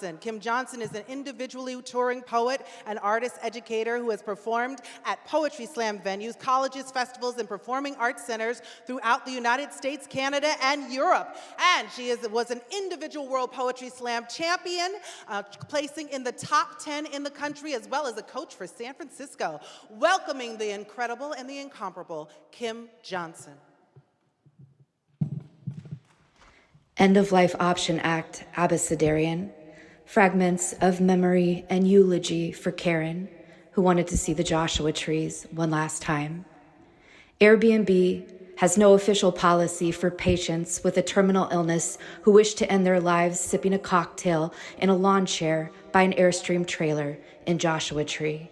Johnson. Kim Johnson is an individually touring poet and artist educator who has performed at poetry slam venues, colleges, festivals, and performing arts centers throughout the United States, Canada, and Europe. And she was an individual World Poetry Slam champion, placing in the top 10 in the country, as well as a coach for San Francisco. Welcoming the incredible and the incomparable Kim Johnson. End-of-Life Option Act, Abecedarian. Fragments of memory and eulogy for Karen, who wanted to see the Joshua trees one last time. Airbnb has no official policy for patients with a terminal illness who wish to end their lives sipping a cocktail in a lawn chair by an Airstream trailer in Joshua Tree.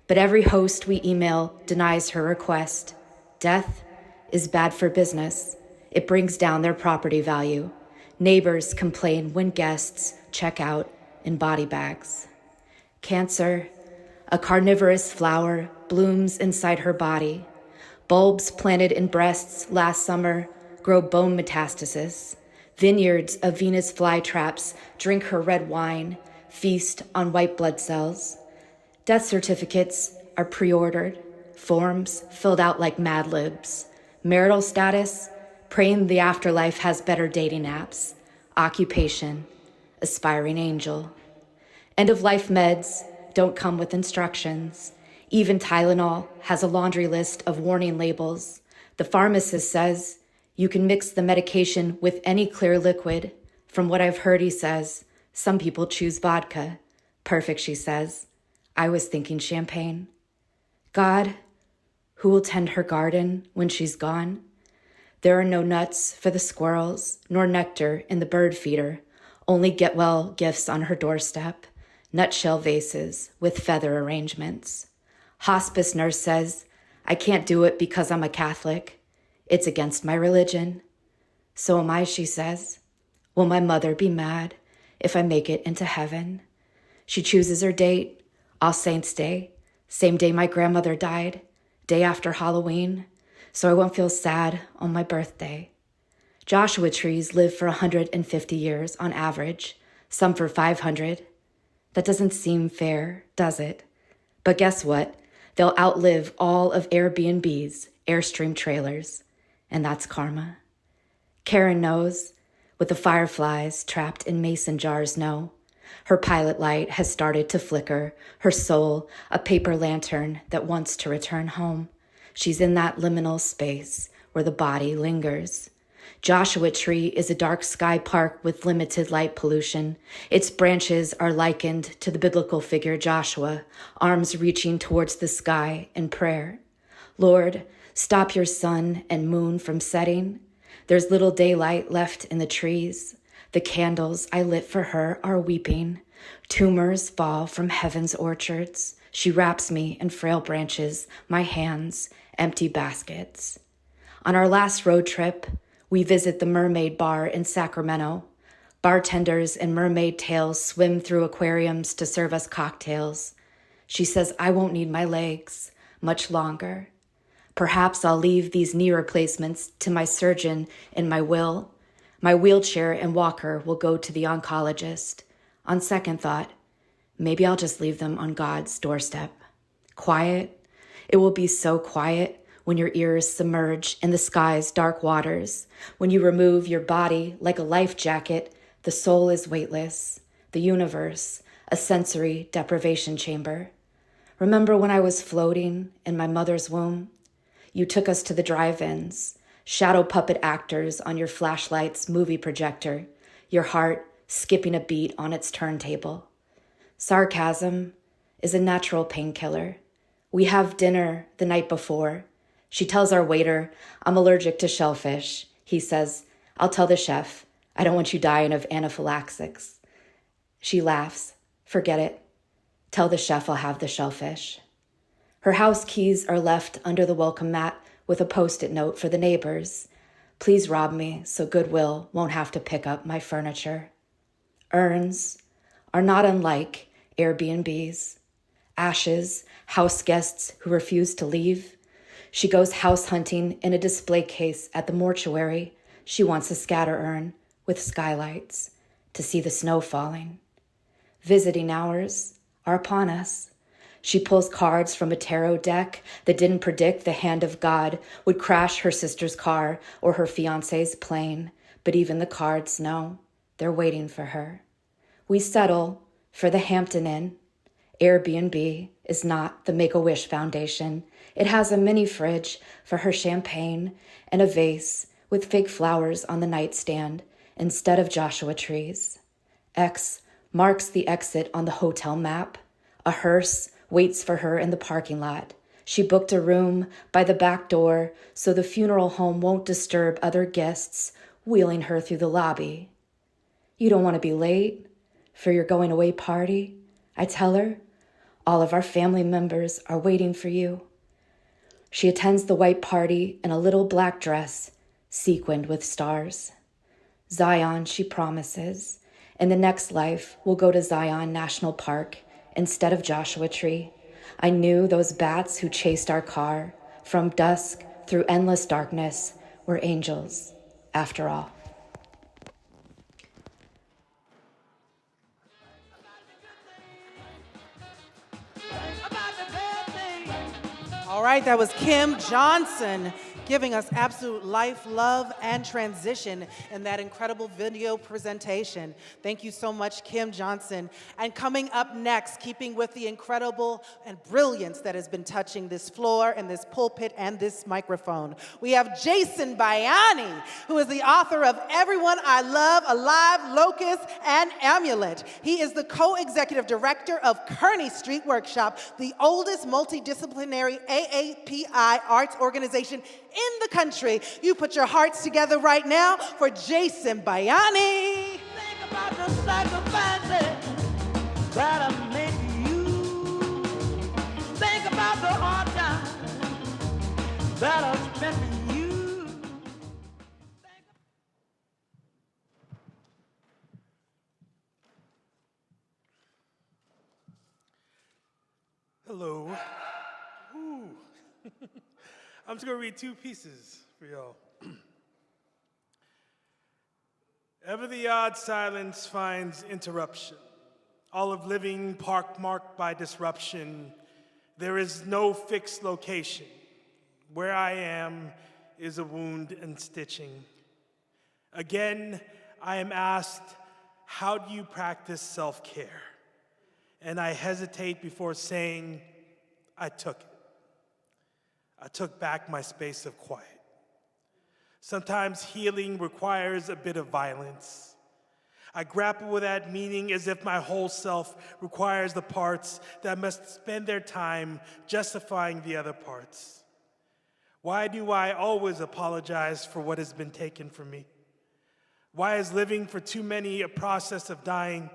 But every host we email denies her request. Death is bad for business. It brings down their property value. Neighbors complain when guests check out in body bags. Cancer, a carnivorous flower, blooms inside her body. Bulbs planted in breasts last summer grow bone metastasis. Vineyards of Venus flytraps drink her red wine, feast on white blood cells. Death certificates are pre-ordered, forms filled out like Mad Libs. Marital status, praying the afterlife has better dating apps. Occupation, aspiring angel. End-of-life meds don't come with instructions. Even Tylenol has a laundry list of warning labels. The pharmacist says you can mix the medication with any clear liquid. From what I've heard, he says, some people choose vodka. Perfect, she says. I was thinking champagne. God, who will tend her garden when she's gone? There are no nuts for the squirrels, nor nectar in the bird feeder, only get-well gifts on her doorstep, nutshell vases with feather arrangements. Hospice nurse says, I can't do it because I'm a Catholic. It's against my religion. So am I, she says. Will my mother be mad if I make it into heaven? She chooses her date, All Saints' Day, same day my grandmother died, day after Halloween, so I won't feel sad on my birthday. Joshua trees live for 150 years on average, some for 500. That doesn't seem fair, does it? But guess what? They'll outlive all of Airbnb's Airstream trailers, and that's karma. Karen knows what the fireflies trapped in mason jars know. Her pilot light has started to flicker, her soul a paper lantern that wants to return home. She's in that liminal space where the body lingers. Joshua Tree is a dark sky park with limited light pollution. Its branches are likened to the biblical figure Joshua, arms reaching towards the sky in prayer. Lord, stop your sun and moon from setting. There's little daylight left in the trees. The candles I lit for her are weeping. Tumors fall from heaven's orchards. She wraps me in frail branches, my hands empty baskets. On our last road trip, we visit the Mermaid Bar in Sacramento. Bartenders in mermaid tails swim through aquariums to serve us cocktails. She says I won't need my legs much longer. Perhaps I'll leave these knee replacements to my surgeon in my will. My wheelchair and walker will go to the oncologist. On second thought, maybe I'll just leave them on God's doorstep. Quiet. It will be so quiet when your ears submerge in the sky's dark waters. When you remove your body like a life jacket, the soul is weightless. The universe, a sensory deprivation chamber. Remember when I was floating in my mother's womb? You took us to the drive-ins, shadow puppet actors on your flashlight's movie projector, your heart skipping a beat on its turntable. Sarcasm is a natural painkiller. We have dinner the night before. She tells our waiter, I'm allergic to shellfish. He says, I'll tell the chef. I don't want you dying of anaphylaxis. She laughs. Forget it. Tell the chef I'll have the shellfish. Her house keys are left under the welcome mat with a Post-it note for the neighbors. Please rob me so Goodwill won't have to pick up my furniture. Urns are not unlike Airbnbs. Ashes, house guests who refuse to leave. She goes house hunting in a display case at the mortuary. She wants a scatter urn with skylights to see the snow falling. Visiting hours are upon us. She pulls cards from a tarot deck that didn't predict the hand of God would crash her sister's car or her fiancé's plane, but even the cards know they're waiting for her. We settle for the Hampton Inn. Airbnb is not the Make-A-Wish Foundation. It has a mini fridge for her champagne and a vase with fake flowers on the nightstand instead of Joshua trees. X marks the exit on the hotel map. A hearse waits for her in the parking lot. She booked a room by the back door so the funeral home won't disturb other guests wheeling her through the lobby. You don't want to be late for your going away party, I tell her. All of our family members are waiting for you. She attends the white party in a little black dress, sequined with stars. Zion, she promises. In the next life, we'll go to Zion National Park instead of Joshua Tree. I knew those bats who chased our car from dusk through endless darkness were angels, after all. All right, that was Kim Johnson giving us absolute life, love, and transition in that incredible video presentation. Thank you so much, Kim Johnson. And coming up next, keeping with the incredible and brilliance that has been touching this floor and this pulpit and this microphone, we have Jason Bayani, who is the author of Everyone I Love, Alive, Locust, and Amulet. He is the co-executive director of Kearney Street Workshop, the oldest multidisciplinary AAPI arts organization in the country. You put your hearts together right now for Jason Bayani. Think about the sacrifices that I made for you. Think about the hard times that I spent with you. Hello. Ooh. I'm just going to read two pieces for y'all. Ever the odd silence finds interruption. All of living marked by disruption. There is no fixed location. Where I am is a wound and stitching. Again, I am asked, how do you practice self-care? And I hesitate before saying, I took it. I took back my space of quiet. Sometimes healing requires a bit of violence. I grapple with that meaning as if my whole self requires the parts that must spend their time justifying the other parts. Why do I always apologize for what has been taken from me? Why is living for too many a process of dying?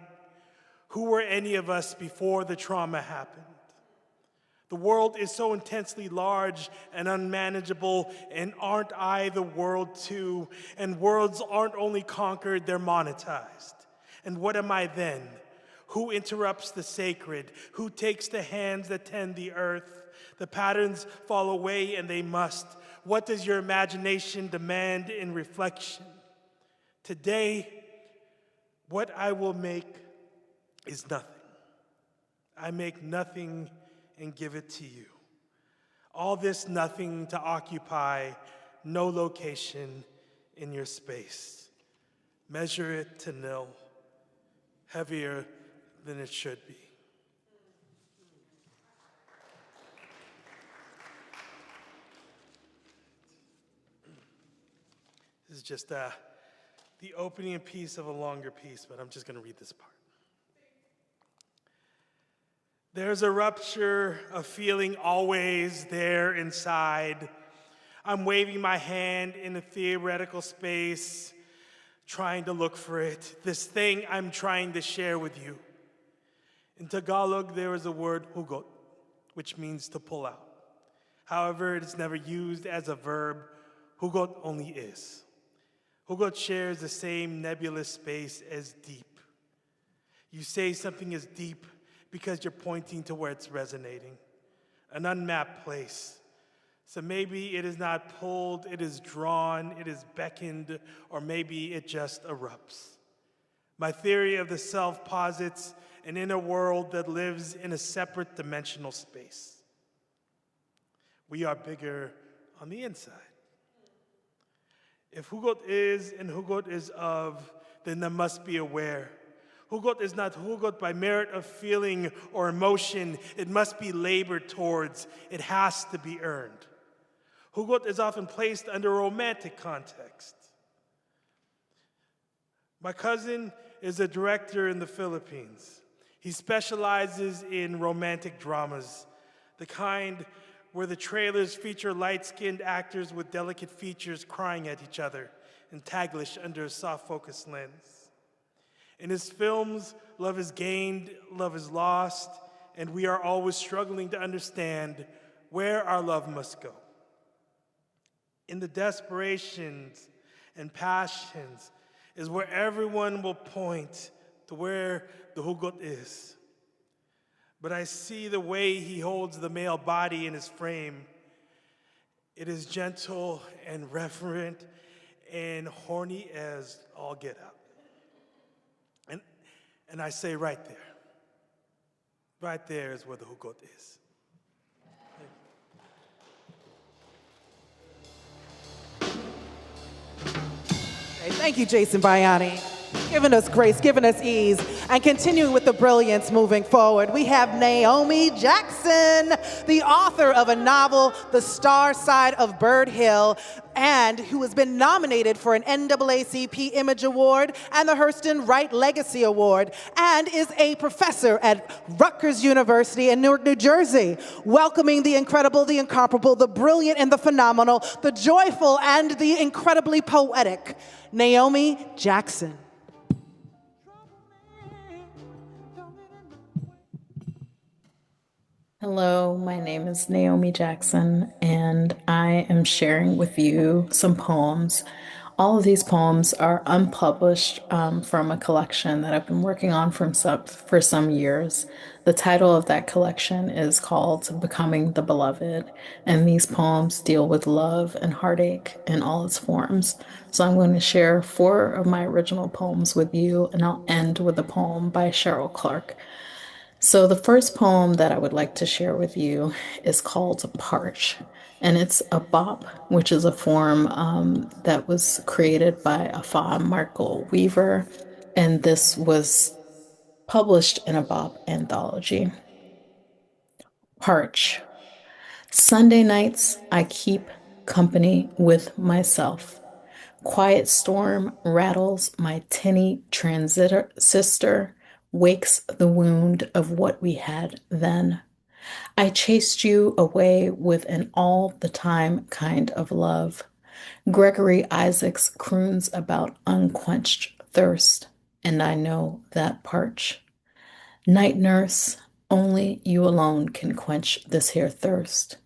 Who were any of us before the trauma happened? The world is so intensely large and unmanageable, and aren't I the world too? And worlds aren't only conquered, they're monetized. And what am I then? Who interrupts the sacred? Who takes the hands that tend the earth? The patterns fall away and they must. What does your imagination demand in reflection? Today, what I will make is nothing. I make nothing and give it to you. All this nothing to occupy no location in your space. Measure it to nil, heavier than it should be. This is just the opening piece of a longer piece, but I'm just going to read this part. There's a rupture, a feeling always there inside. I'm waving my hand in a theoretical space, trying to look for it, this thing I'm trying to share with you. In Tagalog, there is a word hugot, which means to pull out. However, it is never used as a verb. Hugot only is. Hugot shares the same nebulous space as deep. You say something is deep because you're pointing to where it's resonating, an unmapped place. So maybe it is not pulled, it is drawn, it is beckoned, or maybe it just erupts. My theory of the self posits an inner world that lives in a separate dimensional space. We are bigger on the inside. If Hugot is and Hugot is of, then there must be aware. Hugot is not Hugot by merit of feeling or emotion. It must be labored towards. It has to be earned. Hugot is often placed under a romantic context. My cousin is a director in the Philippines. He specializes in romantic dramas, the kind where the trailers feature light-skinned actors with delicate features crying at each other in Taglish under a soft focus lens. In his films, love is gained, love is lost, and we are always struggling to understand where our love must go. In the desperations and passions is where everyone will point to where the Hugot is. But I see the way he holds the male body in his frame. It is gentle and reverent and horny as all get out. And I say right there. Right there is where the Hugot is. Okay, thank you, Jason Bayani. Giving us grace, giving us ease, and continuing with the brilliance moving forward. We have Naomi Jackson, the author of a novel, The Star Side of Bird Hill, and who has been nominated for an NAACP Image Award and the Hurston Wright Legacy Award, and is a professor at Rutgers University in Newark, New Jersey, welcoming the incredible, the incomparable, the brilliant and the phenomenal, the joyful and the incredibly poetic, Naomi Jackson. Hello, my name is Naomi Jackson, and I am sharing with you some poems. All of these poems are unpublished from a collection that I've been working on for some years. The title of that collection is called Becoming the Beloved, and these poems deal with love and heartache in all its forms. So I'm going to share 4 of my original poems with you, and I'll end with a poem by Cheryl Clark. So the first poem that I would like to share with you is called Parch, and it's a bop, which is a form that was created by Afa Markle Weaver, and this was published in a bop anthology. Parch. Sunday nights I keep company with myself. Quiet storm rattles my tinny transistor, wakes the wound of what we had then. I chased you away with an all the time kind of love. Gregory Isaacs croons about unquenched thirst, and I know that parch. Night nurse, only you alone can quench this here thirst.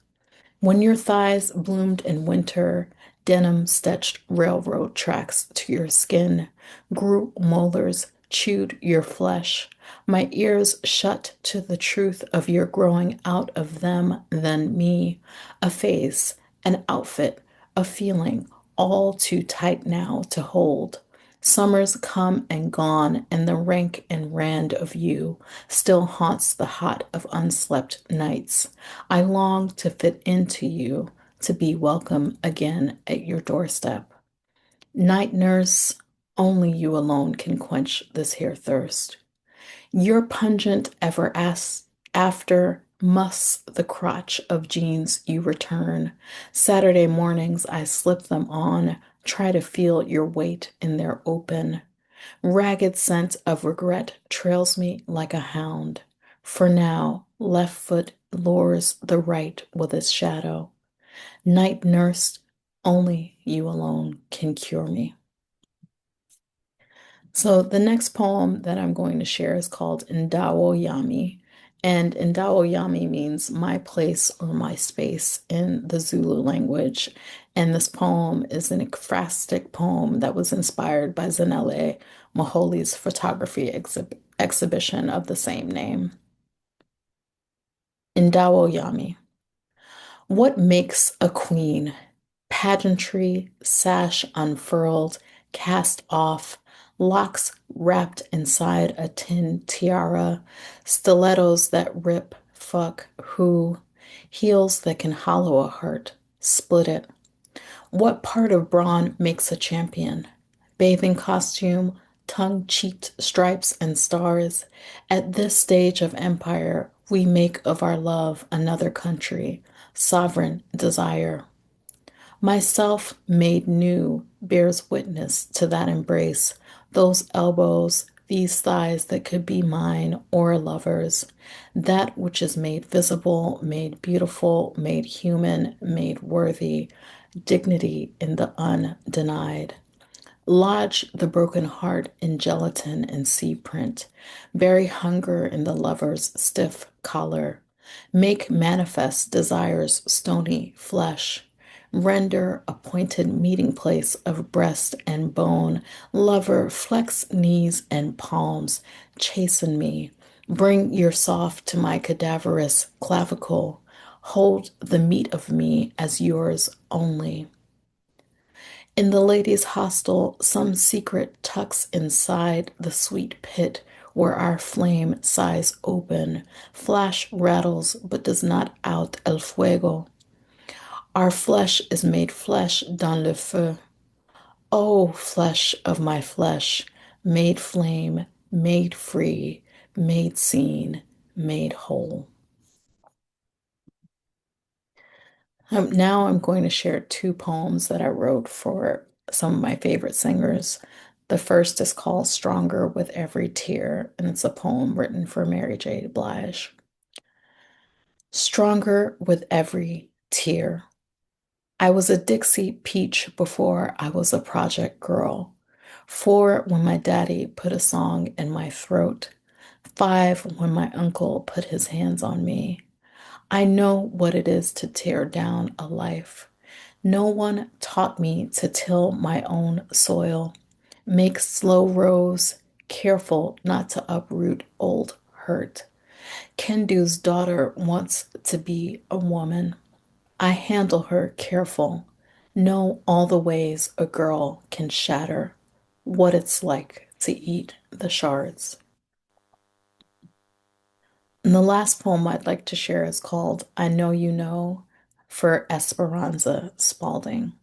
When your thighs bloomed in winter, denim stitched railroad tracks to your skin, grew molars, chewed your flesh. My ears shut to the truth of your growing out of them than me. A face, an outfit, a feeling, all too tight now to hold. Summers come and gone, and the rank and rand of you still haunts the hot of unslept nights. I long to fit into you, to be welcome again at your doorstep. Night nurse, only you alone can quench this here thirst. Your pungent ever after musts the crotch of jeans you return. Saturday mornings I slip them on, try to feel your weight in their open. Ragged scent of regret trails me like a hound. For now, left foot lures the right with its shadow. Night nurse, only you alone can cure me. So the next poem that I'm going to share is called Ndawo Yami. And Ndawo Yami means my place or my space in the Zulu language. And this poem is an ekphrastic poem that was inspired by Zanele Moholi's photography exhibition of the same name. Ndawo Yami. What makes a queen? Pageantry, sash unfurled, cast off, locks wrapped inside a tin tiara, stilettos that rip, fuck, who, heels that can hollow a heart, split it. What part of brawn makes a champion? Bathing costume, tongue-cheeked stripes and stars. At this stage of empire, we make of our love another country, sovereign desire. Myself made new bears witness to that embrace, those elbows, these thighs that could be mine or a lover's, that which is made visible, made beautiful, made human, made worthy, dignity in the undenied. Lodge the broken heart in gelatin and sea print. Bury hunger in the lover's stiff collar. Make manifest desires stony flesh. Render a pointed meeting place of breast and bone. Lover, flex knees and palms. Chasten me. Bring your soft to my cadaverous clavicle. Hold the meat of me as yours only. In the ladies' hostel, some secret tucks inside the sweet pit where our flame sighs open. Flash rattles but does not out el fuego. Our flesh is made flesh dans le feu. Oh, flesh of my flesh, made flame, made free, made seen, made whole. Now I'm going to share two poems that I wrote for some of my favorite singers. The first is called Stronger with Every Tear, and it's a poem written for Mary J. Blige. Stronger with every tear. I was a Dixie peach before I was a project girl. 4 when my daddy put a song in my throat. 5 when my uncle put his hands on me. I know what it is to tear down a life. No one taught me to till my own soil, make slow rows, careful not to uproot old hurt. Kendu's daughter wants to be a woman. I handle her careful, know all the ways a girl can shatter, what it's like to eat the shards. And the last poem I'd like to share is called I Know You Know for Esperanza Spalding.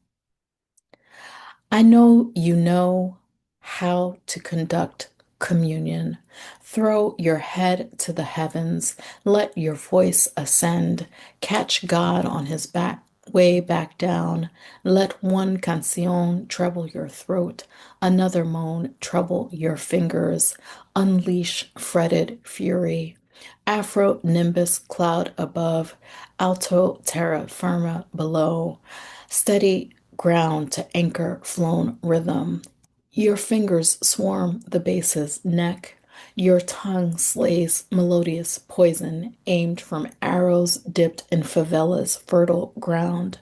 I know you know how to conduct communion. Throw your head to the heavens, let your voice ascend, catch God on his back way back down. Let one canción trouble your throat, another moan trouble your fingers, unleash fretted fury. Afro nimbus cloud above, alto terra firma below, steady ground to anchor flown rhythm. Your fingers swarm the bass's neck. Your tongue slays melodious poison aimed from arrows dipped in favela's fertile ground.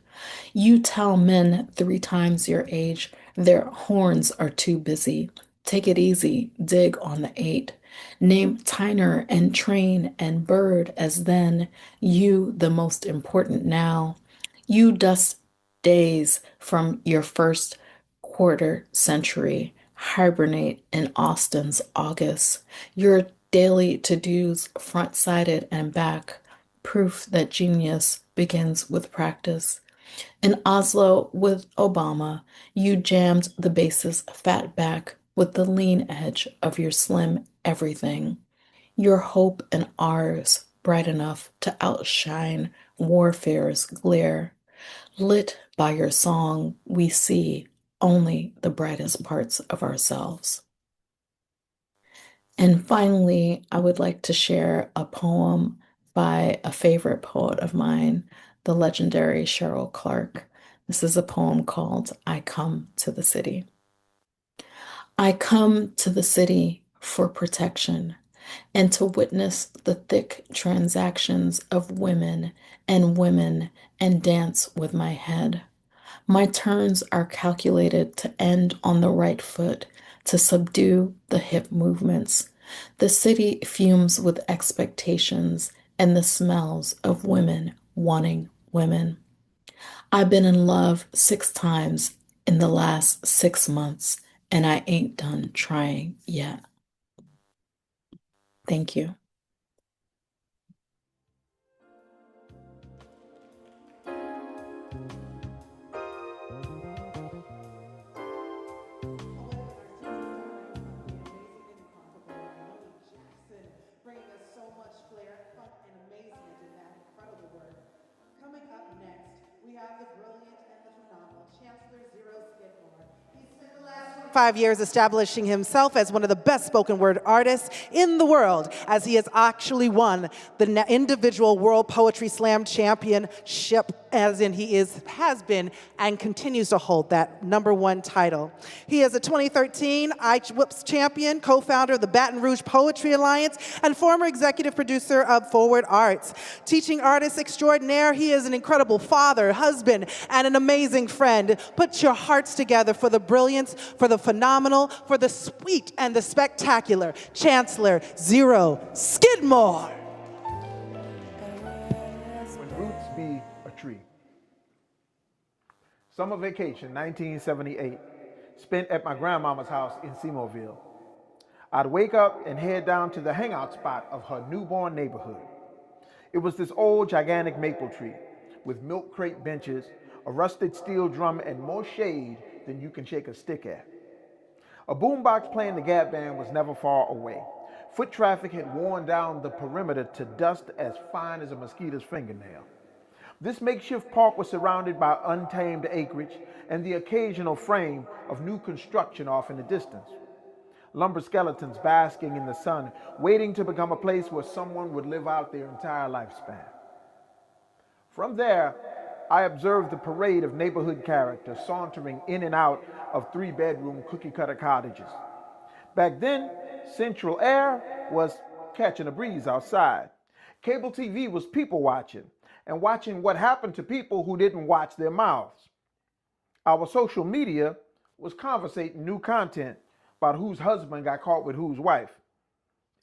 You tell men 3 times your age their horns are too busy. Take it easy, dig on the 8. Name Tyner and Train and Bird as then, you the most important now. You dust days from your first quarter century, hibernate in Austin's August. Your daily to-dos front-sided and back, proof that genius begins with practice. In Oslo with Obama, you jammed the base's fat back with the lean edge of your slim everything. Your hope and ours bright enough to outshine warfare's glare. Lit by your song, we see only the brightest parts of ourselves. And finally, I would like to share a poem by a favorite poet of mine, the legendary Cheryl Clarke. This is a poem called I Come to the City. I come to the city for protection and to witness the thick transactions of women and dance with my head. My turns are calculated to end on the right foot, to subdue the hip movements. The city fumes with expectations and the smells of women wanting women. I've been in love 6 times in the last 6 months, and I ain't done trying yet. Thank you. Bringing us so much flair, funk, and amazement in that incredible work. Coming up next, we have the brilliant and the phenomenal Chancellor Zero Skidmore. He spent the last 5 years establishing himself as one of the best spoken word artists in the world, as he has actually won the individual World Poetry Slam Championship, as in has been and continues to hold that #1 title. He is a 2013 iWhips champion, co-founder of the Baton Rouge Poetry Alliance, and former executive producer of Forward Arts. Teaching artist extraordinaire, he is an incredible father, husband, and an amazing friend. Put your hearts together for the brilliance, for the phenomenal, for the sweet, and the spectacular Chancellor Zero Skidmore. When roots be a tree. Summer vacation, 1978, spent at my grandmama's house in Seymourville. I'd wake up and head down to the hangout spot of her newborn neighborhood. It was this old, gigantic maple tree with milk crate benches, a rusted steel drum, and more shade than you can shake a stick at. A boombox playing the Gap Band was never far away. Foot traffic had worn down the perimeter to dust as fine as a mosquito's fingernail. This makeshift park was surrounded by untamed acreage and the occasional frame of new construction off in the distance. Lumber skeletons basking in the sun, waiting to become a place where someone would live out their entire lifespan. From there, I observed the parade of neighborhood characters sauntering in and out of 3-bedroom cookie-cutter cottages. Back then, central air was catching a breeze outside. Cable TV was people watching, and watching what happened to people who didn't watch their mouths. Our social media was conversating new content about whose husband got caught with whose wife.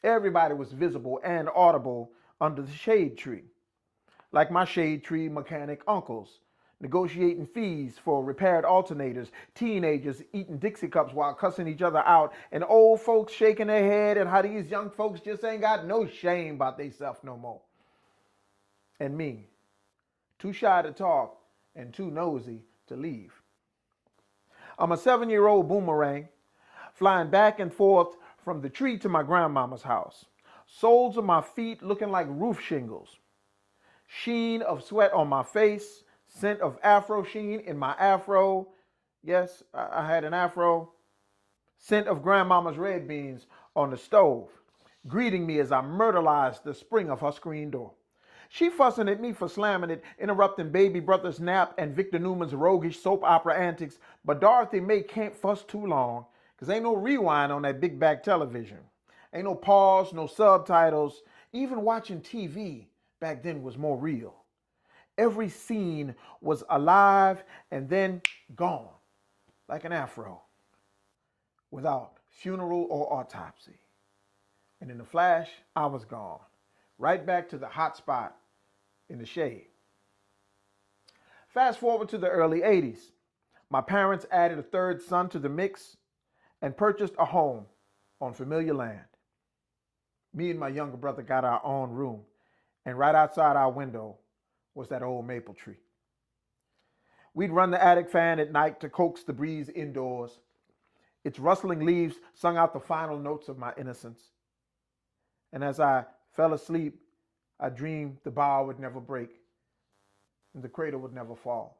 Everybody was visible and audible under the shade tree. Like my shade tree mechanic uncles, negotiating fees for repaired alternators, teenagers eating Dixie cups while cussing each other out, and old folks shaking their head at how these young folks just ain't got no shame about theyself no more. And me, too shy to talk and too nosy to leave. I'm a 7-year-old boomerang flying back and forth from the tree to my grandmama's house. Soles of my feet looking like roof shingles. Sheen of sweat on my face, scent of afro sheen in my afro. Yes, I had an afro. Scent of grandmama's red beans on the stove, greeting me as I myrtleized the spring of her screen door. She fussing at me for slamming it, interrupting baby brother's nap and Victor Newman's roguish soap opera antics, but Dorothy May can't fuss too long, because ain't no rewind on that big back television. Ain't no pause, no subtitles. Even watching TV back then was more real. Every scene was alive and then gone, like an afro, without funeral or autopsy. And in a flash, I was gone, right back to the hot spot in the shade. Fast forward to the early 80s. My parents added a third son to the mix and purchased a home on familiar land. Me and my younger brother got our own room, and right outside our window was that old maple tree. We'd run the attic fan at night to coax the breeze indoors. Its rustling leaves sung out the final notes of my innocence. And as I fell asleep, I dreamed the bough would never break and the cradle would never fall.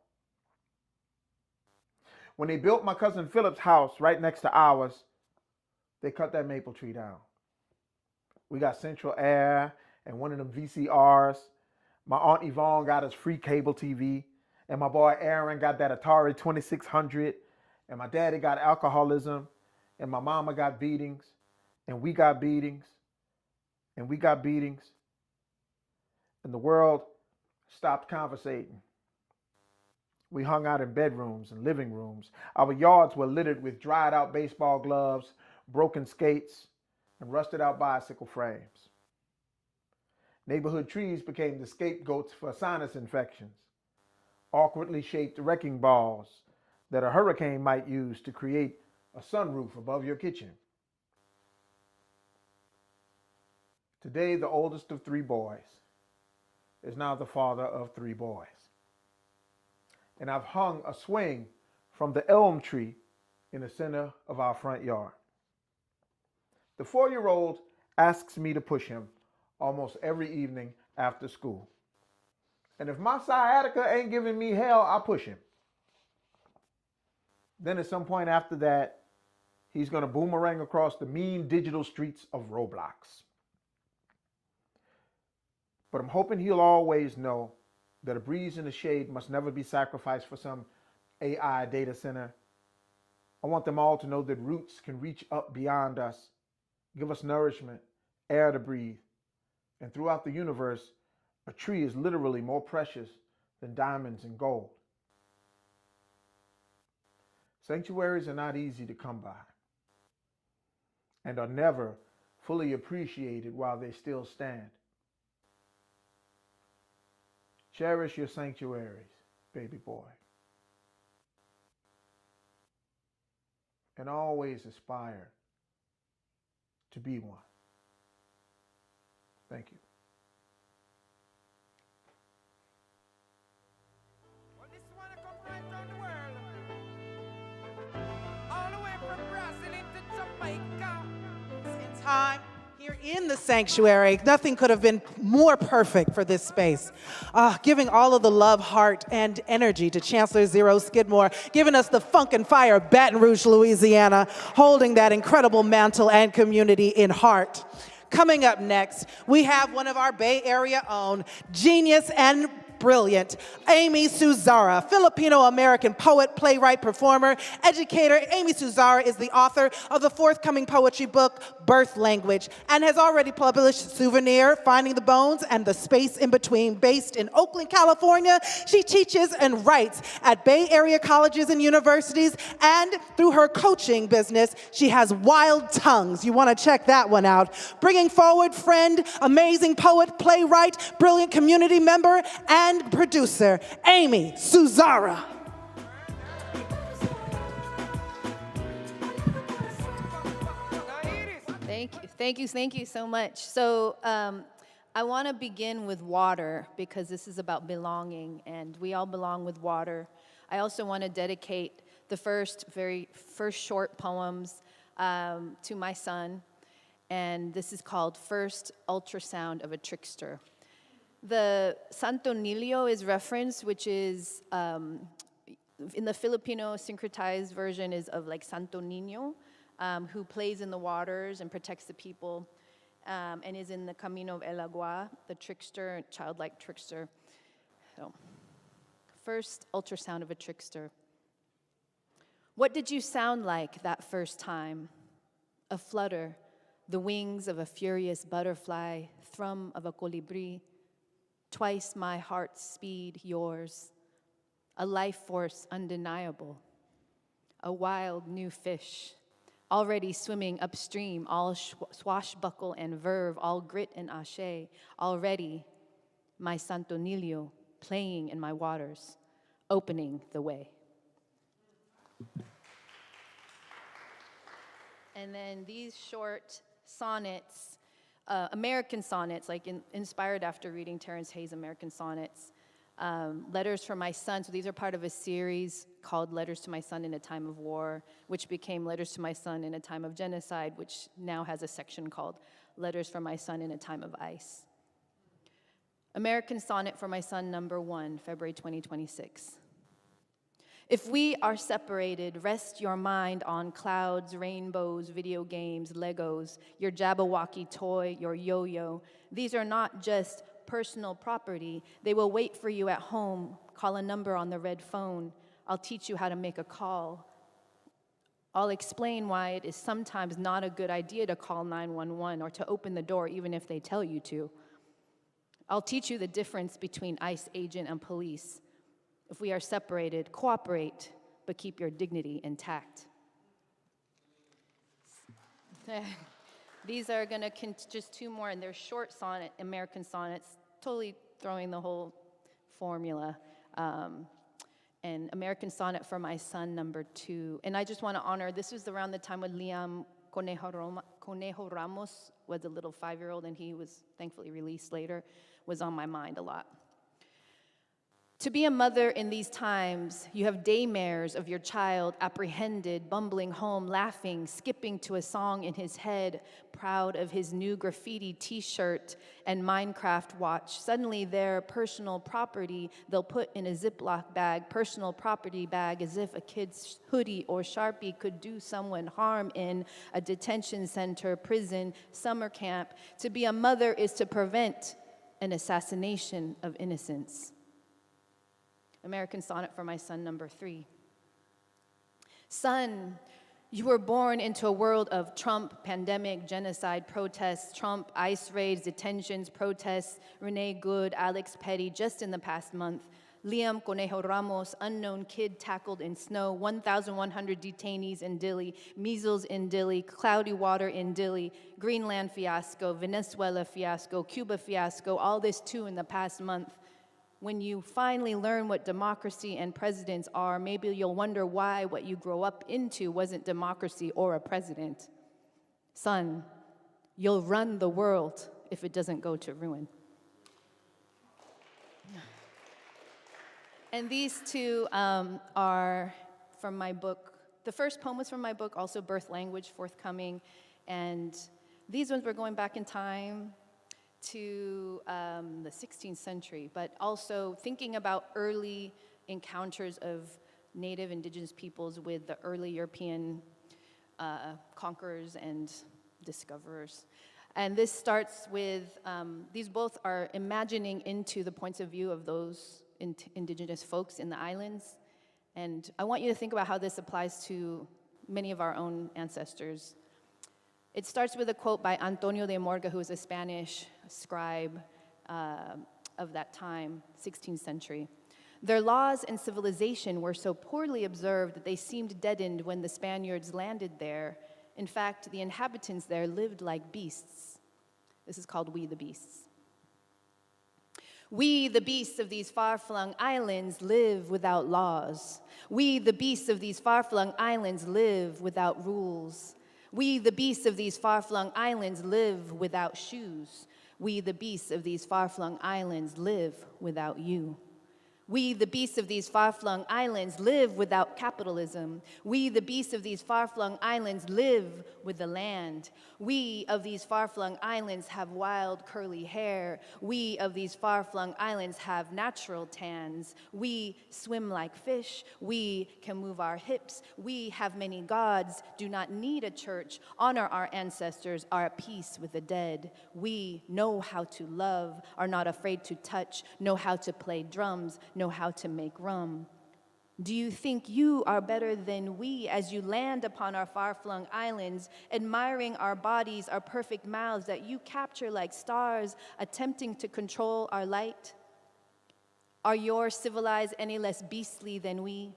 When they built my cousin Philip's house right next to ours, they cut that maple tree down. We got central air and one of them VCRs. My Aunt Yvonne got us free cable TV, and my boy Aaron got that Atari 2600, and my daddy got alcoholism, and my mama got beatings, and we got beatings, and we got beatings, and the world stopped conversating. We hung out in bedrooms and living rooms. Our yards were littered with dried out baseball gloves, broken skates, and rusted out bicycle frames. Neighborhood trees became the scapegoats for sinus infections, awkwardly shaped wrecking balls that a hurricane might use to create a sunroof above your kitchen. Today, the oldest of 3 boys is now the father of 3 boys. And I've hung a swing from the elm tree in the center of our front yard. The 4-year-old asks me to push him almost every evening after school. And if my sciatica ain't giving me hell, I push him. Then at some point after that, he's going to boomerang across the mean digital streets of Roblox. But I'm hoping he'll always know that a breeze in the shade must never be sacrificed for some AI data center. I want them all to know that roots can reach up beyond us, give us nourishment, air to breathe. And throughout the universe, a tree is literally more precious than diamonds and gold. Sanctuaries are not easy to come by and are never fully appreciated while they still stand. Cherish your sanctuaries, baby boy. And always aspire to be one. Thank you. Well, this one come right around the world. All the way from Brazil into Jamaica. In time, here in the sanctuary, nothing could have been more perfect for this space. Giving all of the love, heart, and energy to Chancellor Zero Skidmore, giving us the funk and fire of Baton Rouge, Louisiana, holding that incredible mantle and community in heart. Coming up next, we have one of our Bay Area own, genius and brilliant, Amy Suzara, Filipino-American poet, playwright, performer, educator. Amy Suzara is the author of the forthcoming poetry book, Birth Language, and has already published Souvenir, Finding the Bones, and The Space in Between. Based in Oakland, California, she teaches and writes at Bay Area colleges and universities, and through her coaching business, she has Wild Tongues. You want to check that one out. Bringing forward friend, amazing poet, playwright, brilliant community member, and producer, Amy Suzara. Thank you so much. So I want to begin with water because this is about belonging, and we all belong with water. I also want to dedicate the very first short poems to my son, and this is called First Ultrasound of a Trickster. The Santo Nilio is referenced, which is, in the Filipino syncretized version is of like Santo Niño, who plays in the waters and protects the people, and is in the Camino of El Agua, the trickster, childlike trickster. So, first ultrasound of a trickster. What did you sound like that first time? A flutter, the wings of a furious butterfly, thrum of a colibri, twice my heart's speed, yours, a life force undeniable, a wild new fish, already swimming upstream, all swashbuckle and verve, all grit and ashe, already my Santo Nilio playing in my waters, opening the way. And then these short sonnets, American sonnets, like inspired after reading Terrence Hayes' American Sonnets. Letters from My Son, so these are part of a series called Letters to My Son in a Time of War, which became Letters to My Son in a Time of Genocide, which now has a section called Letters from My Son in a Time of Ice. American Sonnet for My Son, number 1, February 2026. If we are separated, rest your mind on clouds, rainbows, video games, Legos, your Jabberwocky toy, your yo-yo. These are not just personal property. They will wait for you at home. Call a number on the red phone. I'll teach you how to make a call. I'll explain why it is sometimes not a good idea to call 911 or to open the door even if they tell you to. I'll teach you the difference between ICE agent and police. If we are separated, cooperate, but keep your dignity intact. These are gonna just 2 more, and they're short sonnet, American sonnets, totally throwing the whole formula. and American Sonnet for My Son, #2. And I just want to honor, this was around the time when Liam Conejo Ramos was a little 5-year-old, and he was thankfully released later, was on my mind a lot. To be a mother in these times, you have daymares of your child apprehended, bumbling home, laughing, skipping to a song in his head, proud of his new graffiti t-shirt and Minecraft watch. Suddenly their personal property they'll put in a Ziploc bag, personal property bag, as if a kid's hoodie or Sharpie could do someone harm in a detention center, prison, summer camp. To be a mother is to prevent an assassination of innocence. American Sonnet for My Son, #3. Son, you were born into a world of Trump, pandemic, genocide, protests, Trump, ICE raids, detentions, protests, Renee Good, Alex Petty, just in the past month. Liam Conejo Ramos, unknown kid tackled in snow, 1,100 detainees in Dili, measles in Dili, cloudy water in Dili, Greenland fiasco, Venezuela fiasco, Cuba fiasco, all this too in the past month. When you finally learn what democracy and presidents are, maybe you'll wonder why what you grow up into wasn't democracy or a president. Son, you'll run the world if it doesn't go to ruin. And these two are from my book. The first poem was from my book, also Birth Language, forthcoming. And these ones were going back in time to the 16th century, but also thinking about early encounters of native indigenous peoples with the early European conquerors and discoverers. And this starts with, these both are imagining into the points of view of those indigenous folks in the islands. And I want you to think about how this applies to many of our own ancestors. It starts with a quote by Antonio de Morga, who was a Spanish scribe of that time, 16th century. Their laws and civilization were so poorly observed that they seemed deadened when the Spaniards landed there. In fact, the inhabitants there lived like beasts. This is called We the Beasts. We, the beasts of these far-flung islands, live without laws. We, the beasts of these far-flung islands, live without rules. We, the beasts of these far-flung islands, live without shoes. We, the beasts of these far-flung islands, live without you. We, the beasts of these far-flung islands, live without capitalism. We, the beasts of these far-flung islands, live with the land. We of these far-flung islands have wild curly hair. We of these far-flung islands have natural tans. We swim like fish. We can move our hips. We have many gods, do not need a church, honor our ancestors, are at peace with the dead. We know how to love, are not afraid to touch, know how to play drums, know how to make rum. Do you think you are better than we as you land upon our far-flung islands, admiring our bodies, our perfect mouths that you capture like stars, attempting to control our light? Are your civilized any less beastly than we?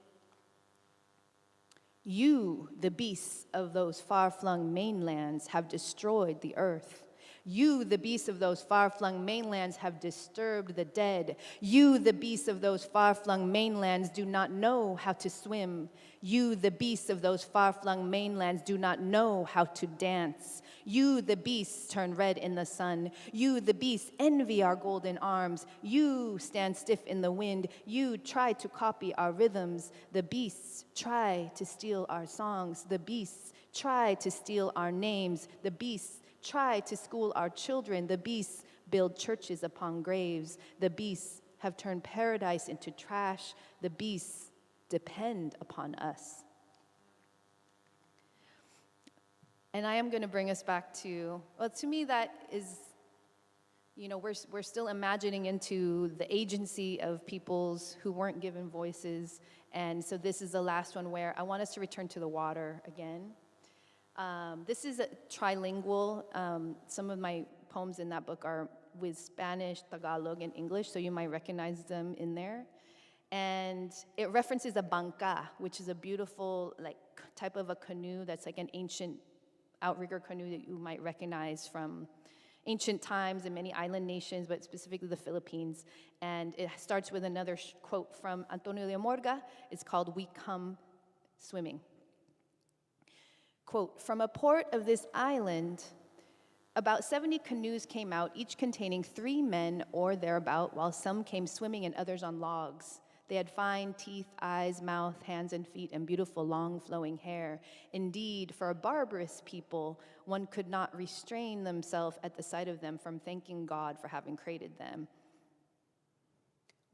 You, the beasts of those far-flung mainlands, have destroyed the earth. You, the beasts of those far-flung mainlands, have disturbed the dead. You, the beasts of those far-flung mainlands, do not know how to swim. You, the beasts of those far-flung mainlands, do not know how to dance. You, the beasts, turn red in the sun. You, the beasts, envy our golden arms. You stand stiff in the wind. You try to copy our rhythms. The beasts try to steal our songs. The beasts try to steal our names. The beasts try to school our children. The beasts build churches upon graves. The beasts have turned paradise into trash. The beasts depend upon us. And I am going to bring us back to, well, to me that is, you know, we're still imagining into the agency of peoples who weren't given voices. And so this is the last one where I want us to return to the water again. This is a trilingual. Some of my poems in that book are with Spanish, Tagalog, and English, so you might recognize them in there. And it references a banca, which is a beautiful like type of a canoe that's like an ancient outrigger canoe that you might recognize from ancient times in many island nations, but specifically the Philippines. And it starts with another quote from Antonio de Morga. It's called "We Come Swimming." Quote, "From a port of this island, about 70 canoes came out, each containing 3 men or thereabout, while some came swimming and others on logs. They had fine teeth, eyes, mouth, hands and feet, and beautiful long flowing hair. Indeed, for a barbarous people, one could not restrain themselves at the sight of them from thanking God for having created them.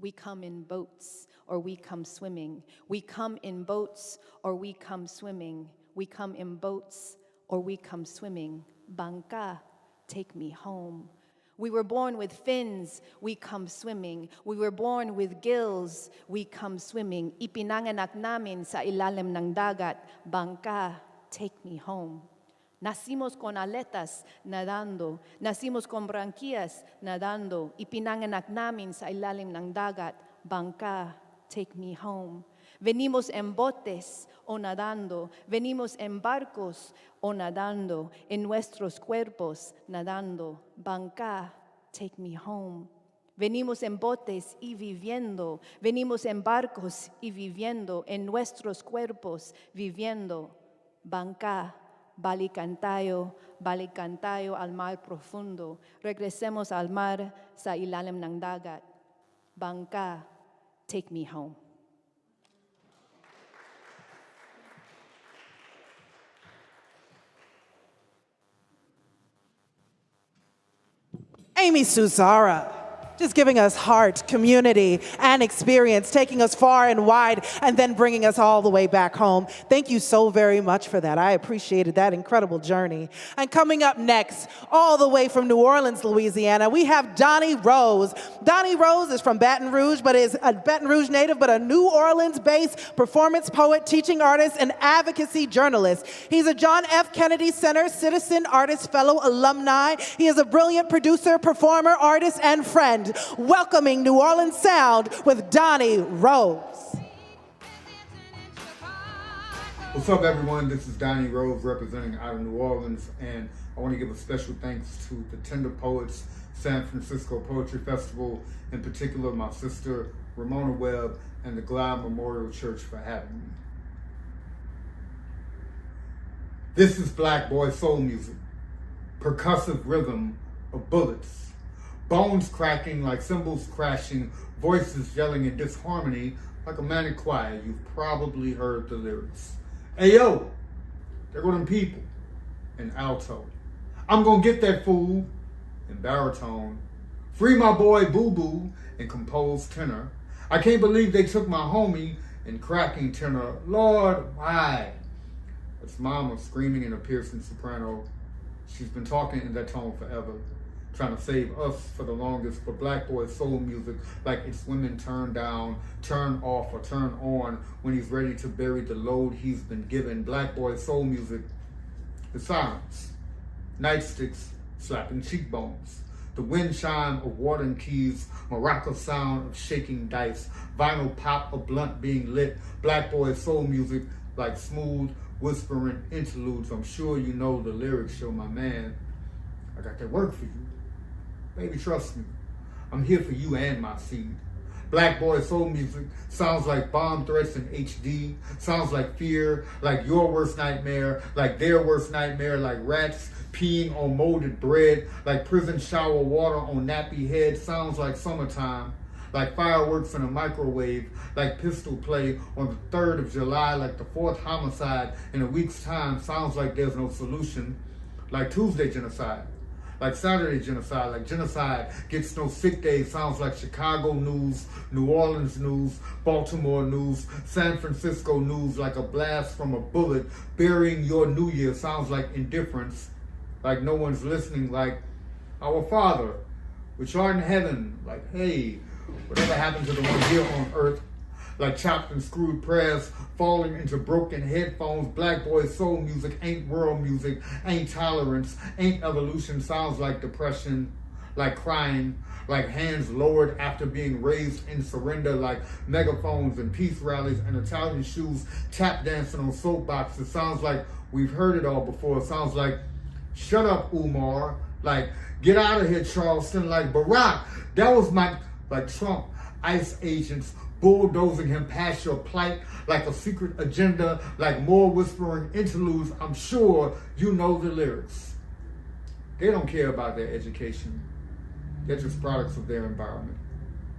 We come in boats, or we come swimming. We come in boats, or we come swimming. We come in boats, or we come swimming. Bangka, take me home. We were born with fins, we come swimming. We were born with gills, we come swimming. Ipinanganak namin sa ilalim ng dagat. Bangka, take me home. Nacimos con aletas, nadando. Nacimos con branquias, nadando. Ipinanganak namin sa ilalim ng dagat. Bangka, take me home. Venimos en botes o nadando. Venimos en barcos o nadando. En nuestros cuerpos nadando. Bangka, take me home. Venimos en botes y viviendo. Venimos en barcos y viviendo. En nuestros cuerpos viviendo. Bangka, balikan tayo al mar profundo. Regresemos al mar sa ilalim ng dagat. Bangka, take me home. Amy Susara, just giving us heart, community, and experience, taking us far and wide, and then bringing us all the way back home. Thank you so very much for that. I appreciated that incredible journey. And coming up next, all the way from New Orleans, Louisiana, we have Donnie Rose. Donnie Rose is from Baton Rouge, but is a Baton Rouge native, but a New Orleans-based performance poet, teaching artist, and advocacy journalist. He's a John F. Kennedy Center Citizen Artist Fellow alumni. He is a brilliant producer, performer, artist, and friend. Welcoming New Orleans Sound with Donnie Rose. What's up, everyone? This is Donnie Rose representing out of New Orleans, and I want to give a special thanks to the TenderPoets San Francisco Poetry Festival, in particular my sister Ramona Webb and the Glide Memorial Church for having me. This is Black Boy Soul music, percussive rhythm of bullets. Bones cracking like cymbals crashing, voices yelling in disharmony like a manic choir. You've probably heard the lyrics. Ayo, there go them people in alto. I'm gonna get that fool in baritone. Free my boy Boo Boo in composed tenor. I can't believe they took my homie in cracking tenor. Lord, why? That's Mama screaming in a piercing soprano. She's been talking in that tone forever, trying to save us for the longest. For Black Boy Soul music, like it's women turn down, turn off, or turn on when he's ready to bury the load he's been given. Black Boy Soul music is silence, nightsticks slapping cheekbones, the wind chime of Warden keys, maraca sound of shaking dice, vinyl pop of blunt being lit. Black Boy Soul music like smooth whispering interludes. I'm sure you know the lyrics, show my man. I got that work for you. Baby, trust me, I'm here for you and my seed. Black Boy Soul music sounds like bomb threats in HD, sounds like fear, like your worst nightmare, like their worst nightmare, like rats peeing on molded bread, like prison shower water on nappy head, sounds like summertime, like fireworks in a microwave, like pistol play on the 3rd of July, like the 4th homicide in a week's time, sounds like there's no solution, like Tuesday genocide, like Saturday genocide, like genocide gets no sick days, sounds like Chicago news, New Orleans news, Baltimore news, San Francisco news, like a blast from a bullet burying your New Year, sounds like indifference, like no one's listening, like our Father, which art in heaven, like hey, whatever happened to the one here on earth, like chopped and screwed prayers falling into broken headphones. Black Boy Soul music ain't world music, ain't tolerance, ain't evolution, sounds like depression, like crying, like hands lowered after being raised in surrender, like megaphones and peace rallies and Italian shoes tap dancing on soapboxes. Sounds like we've heard it all before. Sounds like shut up, Umar, Like, get out of here, Charleston. Like Barack, that was my, like Trump, ICE agents bulldozing him past your plight like a secret agenda, like more whispering interludes. I'm sure you know the lyrics. They don't care about their education. They're just products of their environment.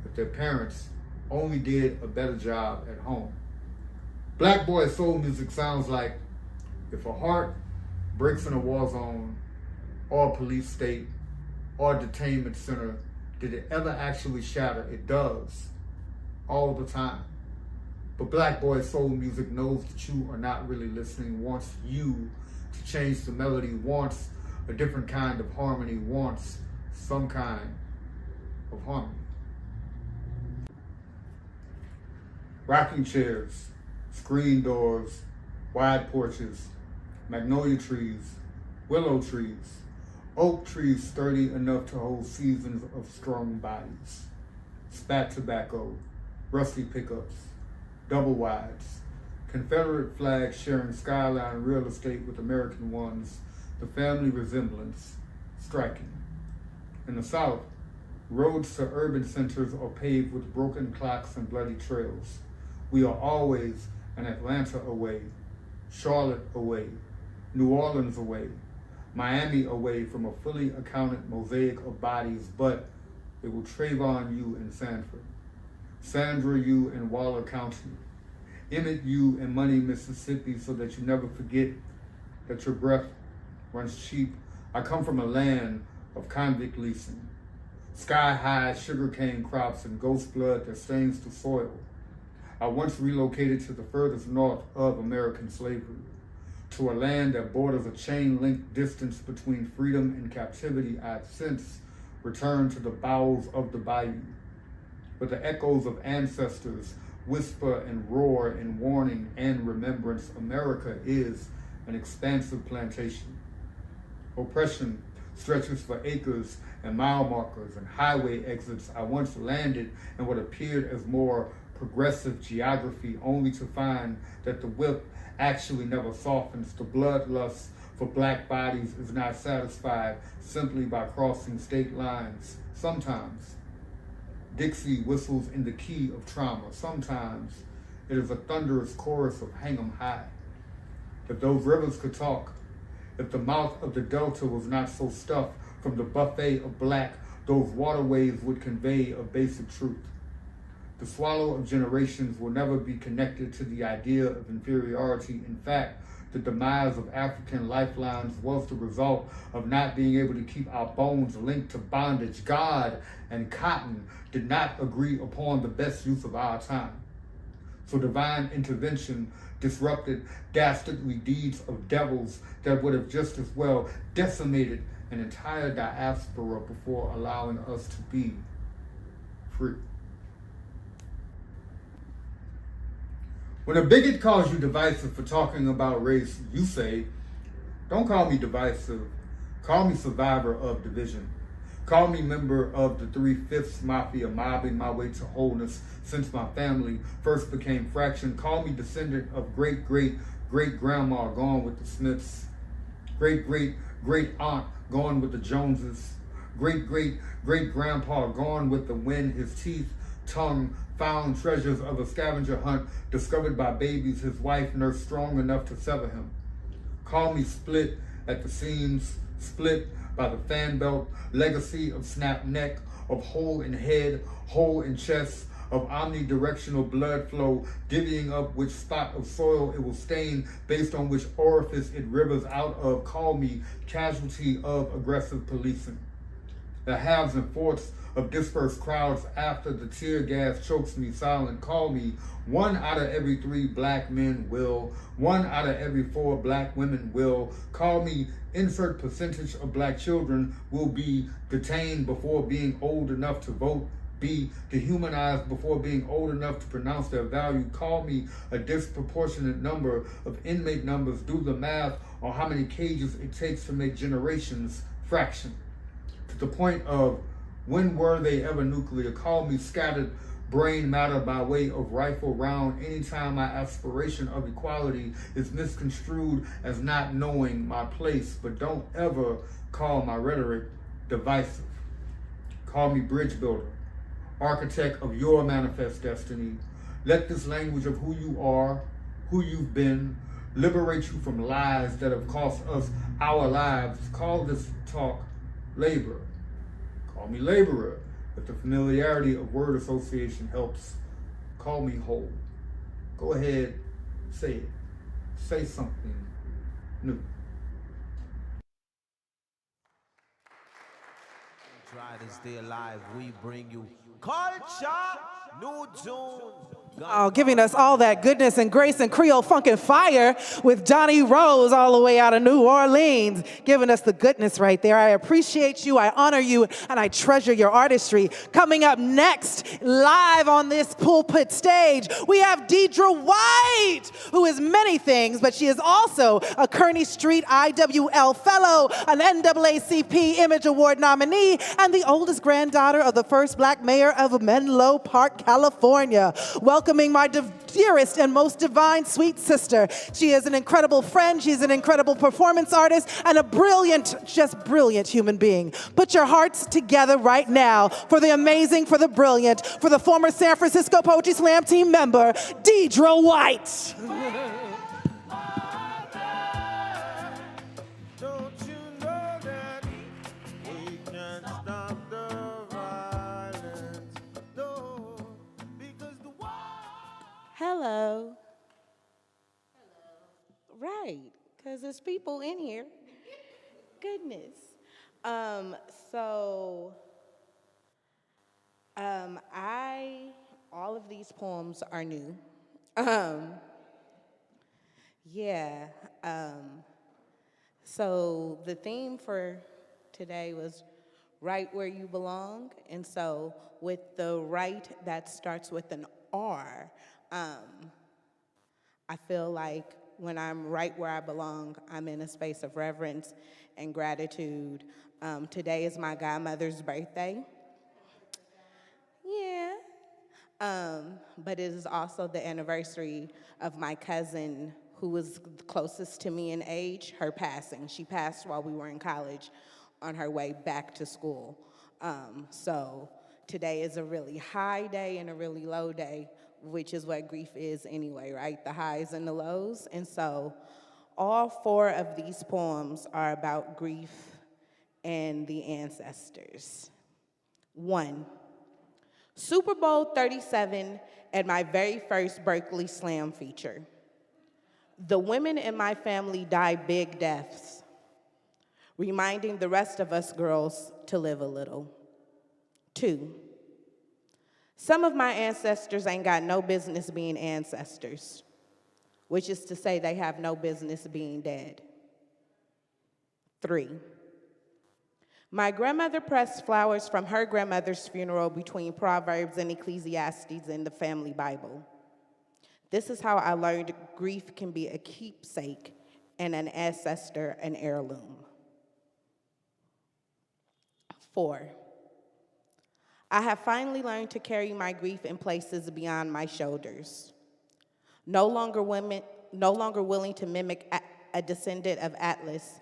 If their parents only did a better job at home. Black boy soul music sounds like if a heart breaks in a war zone or a police state or a detainment center, did it ever actually shatter? It does, all the time. But black boy soul music knows that you are not really listening, wants you to change the melody, wants a different kind of harmony, wants some kind of harmony. Rocking chairs, screen doors, wide porches, magnolia trees, willow trees, oak trees sturdy enough to hold seasons of strong bodies, spat tobacco, rusty pickups, double wides, Confederate flags sharing skyline real estate with American ones, the family resemblance striking. In the South, roads to urban centers are paved with broken clocks and bloody trails. We are always an Atlanta away, Charlotte away, New Orleans away, Miami away from a fully accounted mosaic of bodies, but it will Trayvon you in Sanford, Sandra you in Waller County, Emmett you in Money, Mississippi, so that you never forget that your breath runs cheap. I come from a land of convict leasing, sky-high sugarcane crops and ghost blood that stains the soil. I once relocated to the furthest north of American slavery, to a land that borders a chain-link distance between freedom and captivity. I have since returned to the bowels of the bayou, where the echoes of ancestors whisper and roar in warning and remembrance. America is an expansive plantation. Oppression stretches for acres and mile markers and highway exits. I once landed in what appeared as more progressive geography, only to find that the whip actually never softens. The bloodlust for black bodies is not satisfied simply by crossing state lines. Sometimes Dixie whistles in the key of trauma. Sometimes it is a thunderous chorus of hang 'em high. If those rivers could talk, if the mouth of the Delta was not so stuffed from the buffet of black, those waterways would convey a basic truth. The swallow of generations will never be connected to the idea of inferiority. In fact, the demise of African lifelines was the result of not being able to keep our bones linked to bondage. God and cotton did not agree upon the best use of our time. So divine intervention disrupted dastardly deeds of devils that would have just as well decimated an entire diaspora before allowing us to be free. When a bigot calls you divisive for talking about race, you say, don't call me divisive, call me survivor of division. Call me member of the 3/5 Mafia, mobbing my way to wholeness since my family first became fraction. Call me descendant of great-great-great-grandma gone with the Smiths, great-great-great-aunt gone with the Joneses, great-great-great-grandpa gone with the wind, his teeth, tongue, found treasures of a scavenger hunt discovered by babies his wife nursed strong enough to sever him. Call me split at the seams, split by the fan belt, legacy of snap neck, of hole in head, hole in chest, of omnidirectional blood flow, divvying up which spot of soil it will stain based on which orifice it rivers out of. Call me casualty of aggressive policing. The halves and fourths of dispersed crowds after the tear gas chokes me silent. Call me 1 out of every 3 black men will, 1 out of every 4 black women will. Call me insert percentage of black children will be detained before being old enough to vote, be dehumanized before being old enough to pronounce their value. Call me a disproportionate number of inmate numbers. Do the math on how many cages it takes to make generations fraction. To the point of when were they ever nuclear? Call me scattered brain matter by way of rifle round anytime my aspiration of equality is misconstrued as not knowing my place. But don't ever call my rhetoric divisive. Call me bridge builder, architect of your manifest destiny. Let this language of who you are, who you've been, liberate you from lies that have cost us our lives. Call this talk labor. Call me laborer. If the familiarity of word association helps, call me whole. Go ahead, say it. Say something new. Try to stay alive. We bring you culture, new tunes. Oh, giving us all that goodness and grace and Creole funk and fire with Donnie Rose all the way out of New Orleans, giving us the goodness right there. I appreciate you, I honor you, and I treasure your artistry. Coming up next, live on this pulpit stage, we have Deidre White, who is many things, but she is also a Kearney Street IWL Fellow, an NAACP Image Award nominee, and the oldest granddaughter of the first black mayor of Menlo Park, California. Welcoming my dearest and most divine sweet sister. She is an incredible friend, she's an incredible performance artist, and a brilliant, just brilliant human being. Put your hearts together right now for the amazing, for the brilliant, for the former San Francisco Poetry Slam team member, Deidre White. Hello. Right, because there's people in here. Goodness. All of these poems are new. So the theme for today was right where you belong. And so with the right that starts with an R, I feel like when I'm right where I belong, I'm in a space of reverence and gratitude. Today is my godmother's birthday. Yeah. But it is also the anniversary of my cousin, who was closest to me in age, her passing. She passed while we were in college on her way back to school. So today is a really high day and a really low day, which is what grief is anyway, right? The highs and the lows. And so all 4 of these poems are about grief and the ancestors. 1, Super Bowl 37 at my very first Berkeley Slam feature. The women in my family die big deaths, reminding the rest of us girls to live a little. 2, some of my ancestors ain't got no business being ancestors, which is to say they have no business being dead. 3, my grandmother pressed flowers from her grandmother's funeral between Proverbs and Ecclesiastes in the family Bible. This is how I learned grief can be a keepsake and an ancestor, an heirloom. 4, I have finally learned to carry my grief in places beyond my shoulders. No longer willing to mimic a descendant of Atlas,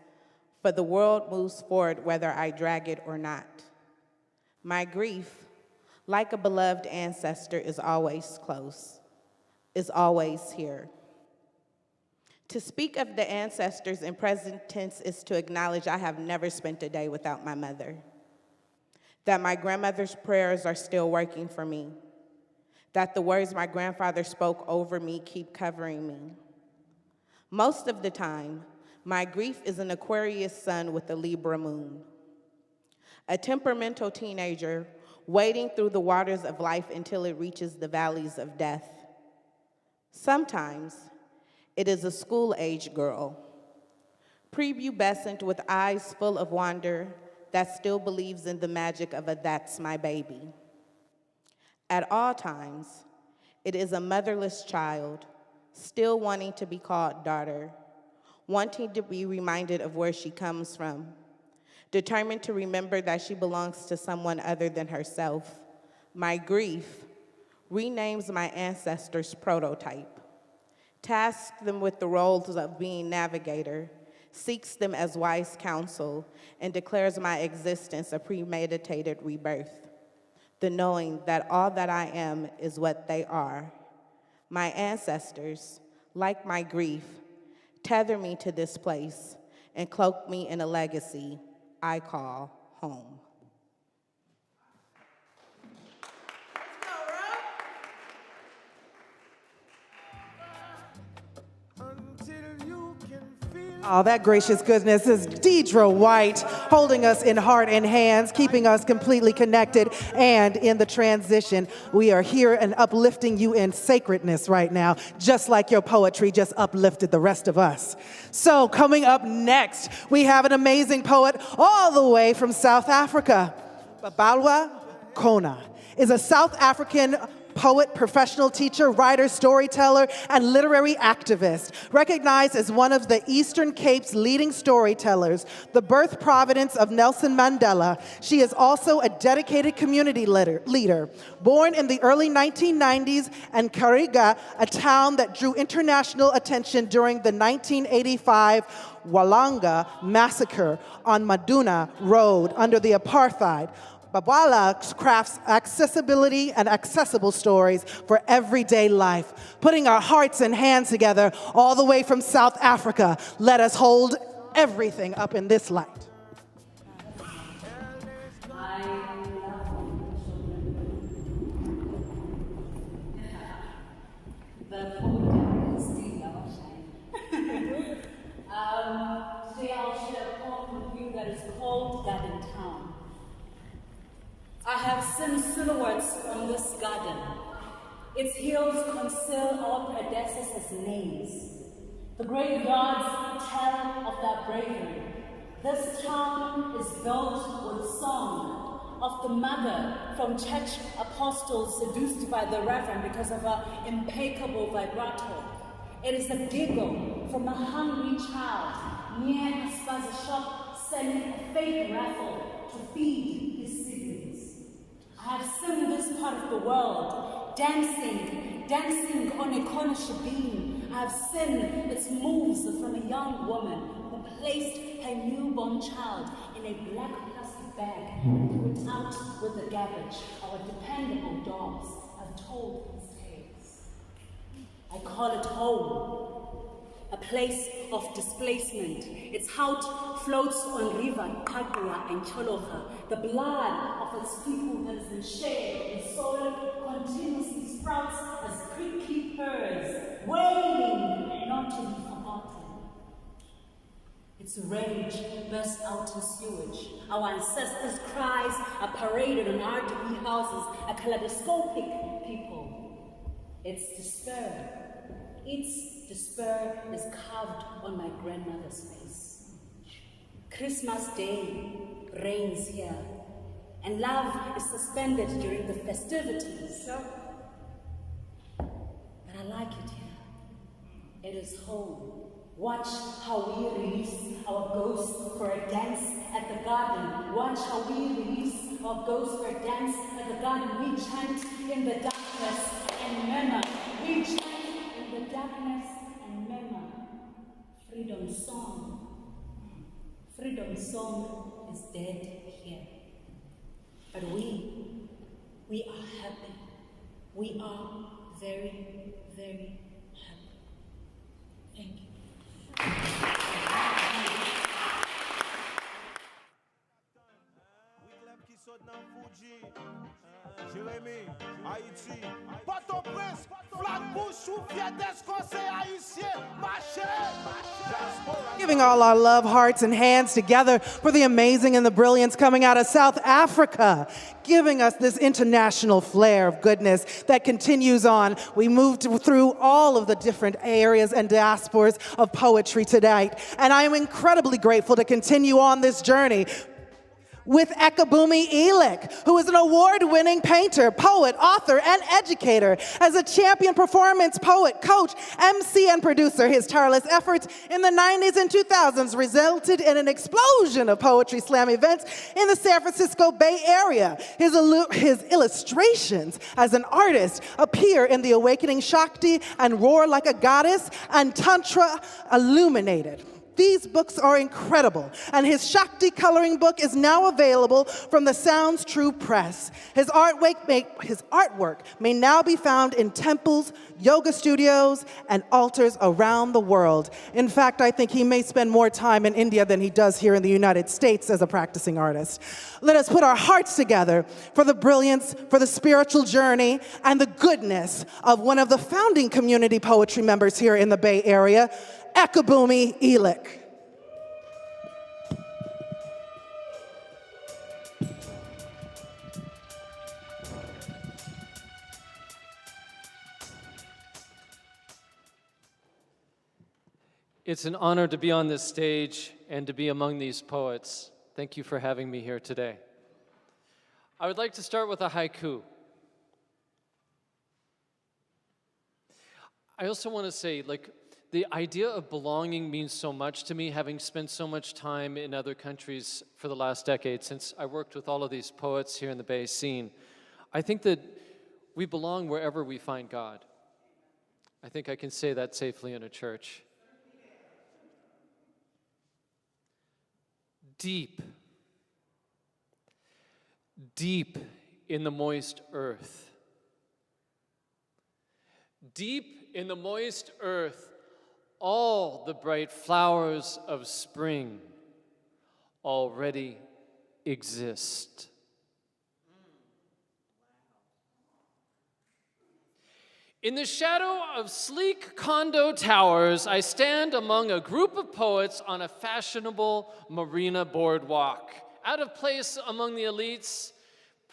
for the world moves forward whether I drag it or not. My grief, like a beloved ancestor, is always close, is always here. To speak of the ancestors in present tense is to acknowledge I have never spent a day without my mother, that my grandmother's prayers are still working for me, that the words my grandfather spoke over me keep covering me. Most of the time, my grief is an Aquarius sun with a Libra moon, a temperamental teenager wading through the waters of life until it reaches the valleys of death. Sometimes, it is a school-age girl, prepubescent with eyes full of wonder that still believes in the magic of a "that's my baby." At all times, it is a motherless child, still wanting to be called daughter, wanting to be reminded of where she comes from, determined to remember that she belongs to someone other than herself. My grief, renames my ancestors' prototype, tasks them with the roles of being navigator, seeks them as wise counsel, and declares my existence a premeditated rebirth, the knowing that all that I am is what they are. My ancestors, like my grief, tether me to this place and cloak me in a legacy I call home. Oh, that gracious goodness is Deidre White, holding us in heart and hands, keeping us completely connected. And in the transition, we are here and uplifting you in sacredness right now, just like your poetry just uplifted the rest of us. So coming up next, we have an amazing poet all the way from South Africa. Babalwa Kona is a South African poet, professional teacher, writer, storyteller, and literary activist. Recognized as one of the Eastern Cape's leading storytellers, the birth providence of Nelson Mandela, she is also a dedicated community leader. Born in the early 1990s in Kariga, a town that drew international attention during the 1985 Walanga massacre on Maduna Road under the apartheid, Babala crafts accessibility and accessible stories for everyday life. Putting our hearts and hands together all the way from South Africa, let us hold everything up in this light. Today I'll share a poem with you that is called Garden Town. I have seen silhouettes on this garden. Its hills conceal our predecessors' names. The graveyards tell of their bravery. This town is built with song of the mother from church apostles seduced by the reverend because of her impeccable vibrato. It is a giggle from a hungry child near a spaza shop selling a fake raffle to feed his siblings. I have seen this part of the world dancing on a corner shebeen. I have seen its moves from a young woman who placed her newborn child in a black plastic bag and threw it out with the garbage. Our dependable dogs have told these tales. I call it home, a place of displacement. Its heart floats on river Kagua and Choloha. The blood of its people that has been shed in soil continuously sprouts as prickly pearls, wailing not to be forgotten. Its rage bursts out in sewage. Our ancestors' cries are paraded on RDB houses, a kaleidoscopic people. Its despair is carved on my grandmother's face. Christmas Day reigns here, and love is suspended during the festivities. But I like it here. It is home. Watch how we release our ghosts for a dance at the garden. Watch how we release our ghosts for a dance at the garden. We chant in the darkness and murmur. We chant in the darkness and murmur. Freedom song. Freedom song is dead here. But we are happy. We are very, very happy. Thank you. Jérémy, Haïti, Port-au-Prince, Flatbush, Choufiates, Conseil Haïtien, Marché. Giving all our love, hearts, and hands together for the amazing and the brilliance coming out of South Africa, giving us this international flair of goodness that continues on. We moved through all of the different areas and diasporas of poetry tonight, and I am incredibly grateful to continue on this journey with Ekabumi Elik, who is an award-winning painter, poet, author, and educator. As a champion performance poet, coach, MC, and producer, his tireless efforts in the 90s and 2000s resulted in an explosion of poetry slam events in the San Francisco Bay Area. His illustrations as an artist appear in The Awakening Shakti and Roar Like a Goddess and Tantra Illuminated. These books are incredible, and his Shakti coloring book is now available from the Sounds True Press. His artwork may now be found in temples, yoga studios, and altars around the world. In fact, I think he may spend more time in India than he does here in the United States as a practicing artist. Let us put our hearts together for the brilliance, for the spiritual journey, and the goodness of one of the founding community poetry members here in the Bay Area, Ekabumi Elik. It's an honor to be on this stage and to be among these poets. Thank you for having me here today. I would like to start with a haiku. I also want to say, the idea of belonging means so much to me, having spent so much time in other countries for the last decade since I worked with all of these poets here in the Bay scene. I think that we belong wherever we find God. I think I can say that safely in a church. Deep, deep in the moist earth. Deep in the moist earth, all the bright flowers of spring already exist. In the shadow of sleek condo towers, I stand among a group of poets on a fashionable marina boardwalk. Out of place among the elites,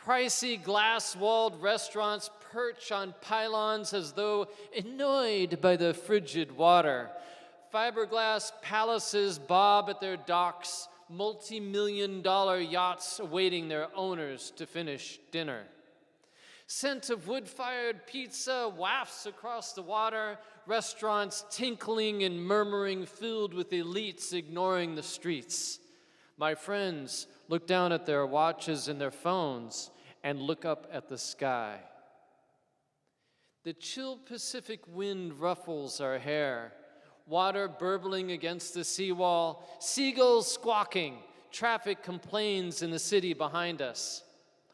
pricey glass-walled restaurants perch on pylons as though annoyed by the frigid water. Fiberglass palaces bob at their docks, multi-million-dollar yachts awaiting their owners to finish dinner. Scent of wood-fired pizza wafts across the water, restaurants tinkling and murmuring, filled with elites ignoring the streets. My friends look down at their watches and their phones and look up at the sky. The chill Pacific wind ruffles our hair, water burbling against the seawall, seagulls squawking, traffic complains in the city behind us.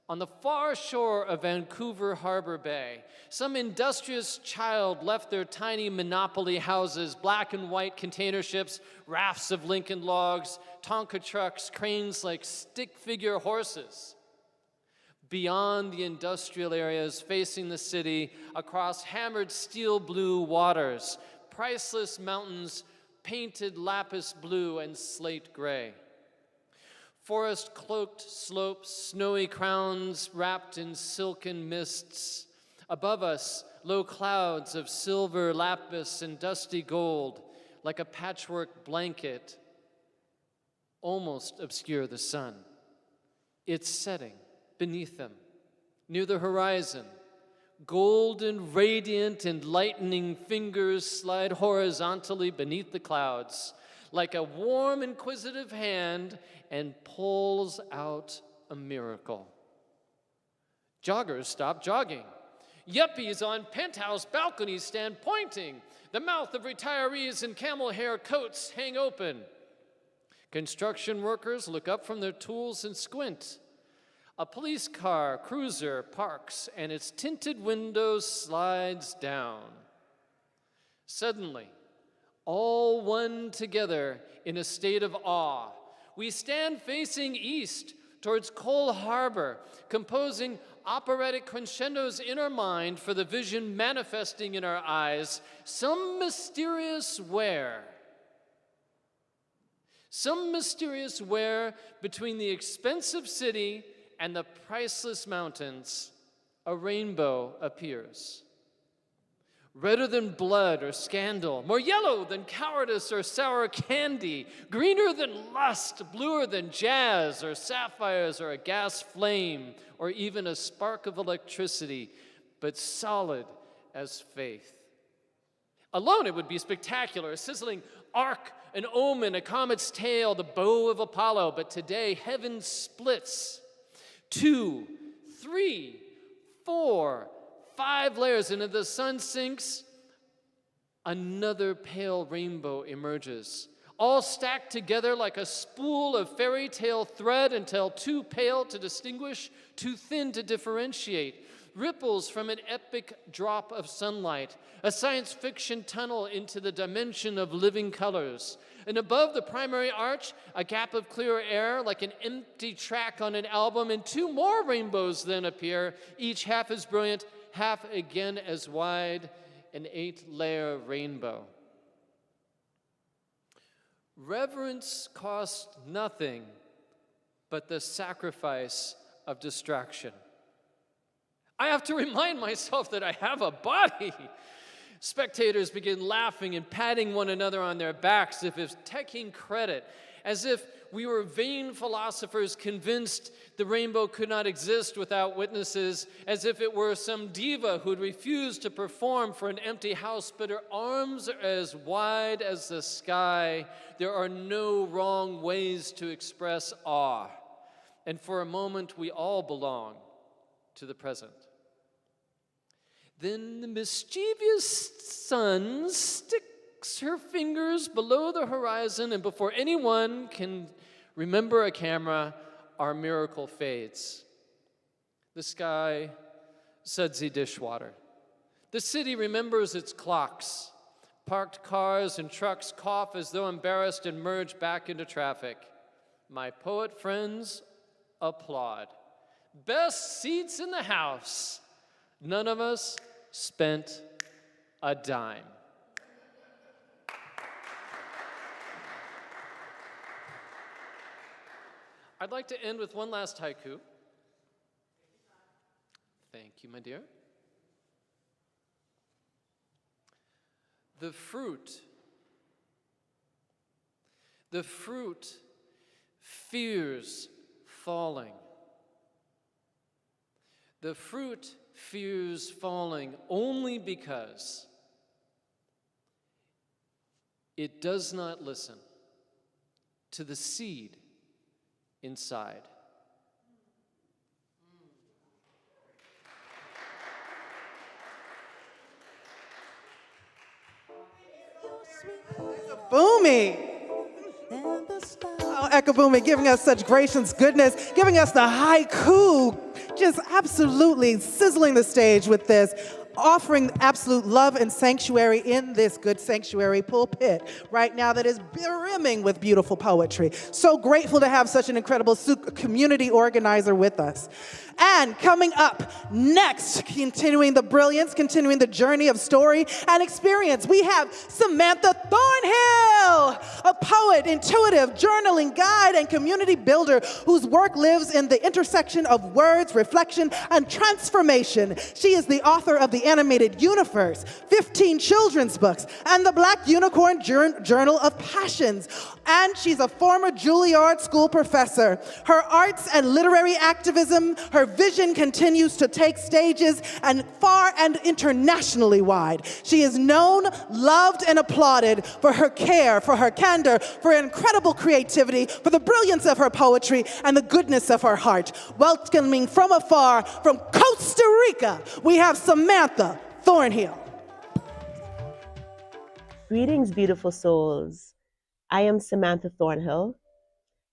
On the far shore of Vancouver Harbor Bay, some industrious child left their tiny monopoly houses, black and white container ships, rafts of Lincoln logs, Tonka trucks, cranes like stick figure horses. Beyond the industrial areas facing the city, across hammered steel blue waters, priceless mountains painted lapis blue and slate gray. Forest-cloaked slopes, snowy crowns wrapped in silken mists. Above us, low clouds of silver lapis and dusty gold, like a patchwork blanket, almost obscure the sun. It's setting beneath them, near the horizon. Golden, radiant, and lightning fingers slide horizontally beneath the clouds, like a warm, inquisitive hand, and pulls out a miracle. Joggers stop jogging. Yuppies on penthouse balconies stand pointing. The mouth of retirees in camel hair coats hang open. Construction workers look up from their tools and squint. A police car, cruiser, parks, and its tinted windows slides down. Suddenly, all one together in a state of awe, we stand facing east towards Cole Harbor, composing operatic crescendos in our mind for the vision manifesting in our eyes, some mysterious where between the expensive city and the priceless mountains, a rainbow appears. Redder than blood or scandal, more yellow than cowardice or sour candy, greener than lust, bluer than jazz or sapphires or a gas flame or even a spark of electricity, but solid as faith. Alone it would be spectacular, a sizzling arc, an omen, a comet's tail, the bow of Apollo, but today heaven splits. 2, 3, 4, 5 layers, and as the sun sinks, another pale rainbow emerges, all stacked together like a spool of fairy tale thread until too pale to distinguish, too thin to differentiate. Ripples from an epic drop of sunlight, a science fiction tunnel into the dimension of living colors. And above the primary arch, a gap of clear air like an empty track on an album, and 2 more rainbows then appear, each half as brilliant, half again as wide, an 8-layer rainbow. Reverence costs nothing but the sacrifice of distraction. I have to remind myself that I have a body. Spectators begin laughing and patting one another on their backs as if taking credit, as if we were vain philosophers convinced the rainbow could not exist without witnesses, as if it were some diva who had refused to perform for an empty house, but her arms are as wide as the sky. There are no wrong ways to express awe. And for a moment, we all belong to the present. Then the mischievous sun sticks her fingers below the horizon, and before anyone can remember a camera, our miracle fades. The sky, sudsy dishwater. The city remembers its clocks. Parked cars and trucks cough as though embarrassed and merge back into traffic. My poet friends applaud. Best seats in the house. None of us spent a dime. I'd like to end with one last haiku. Thank you, my dear. The fruit fears falling. The fruit fears falling only because it does not listen to the seed inside. Boomy. Oh, Ekabumi giving us such gracious goodness, giving us the haiku, just absolutely sizzling the stage with this, offering absolute love and sanctuary in this good sanctuary pulpit right now that is brimming with beautiful poetry. So grateful to have such an incredible community organizer with us. And coming up next, continuing the brilliance, continuing the journey of story and experience, we have Samantha Thornhill, a poet, intuitive, journaling guide, and community builder whose work lives in the intersection of words, reflection, and transformation. She is the author of The Animated Universe, 15 children's books, and the Black Unicorn Journal of Passions. And she's a former Juilliard School professor. Her arts and literary activism, her vision continues to take stages and far and internationally wide. She is known, loved, and applauded for her care, for her candor, for her incredible creativity, for the brilliance of her poetry, and the goodness of her heart. Welcoming from afar, from Costa Rica, we have Samantha Thornhill. Greetings, beautiful souls. I am Samantha Thornhill.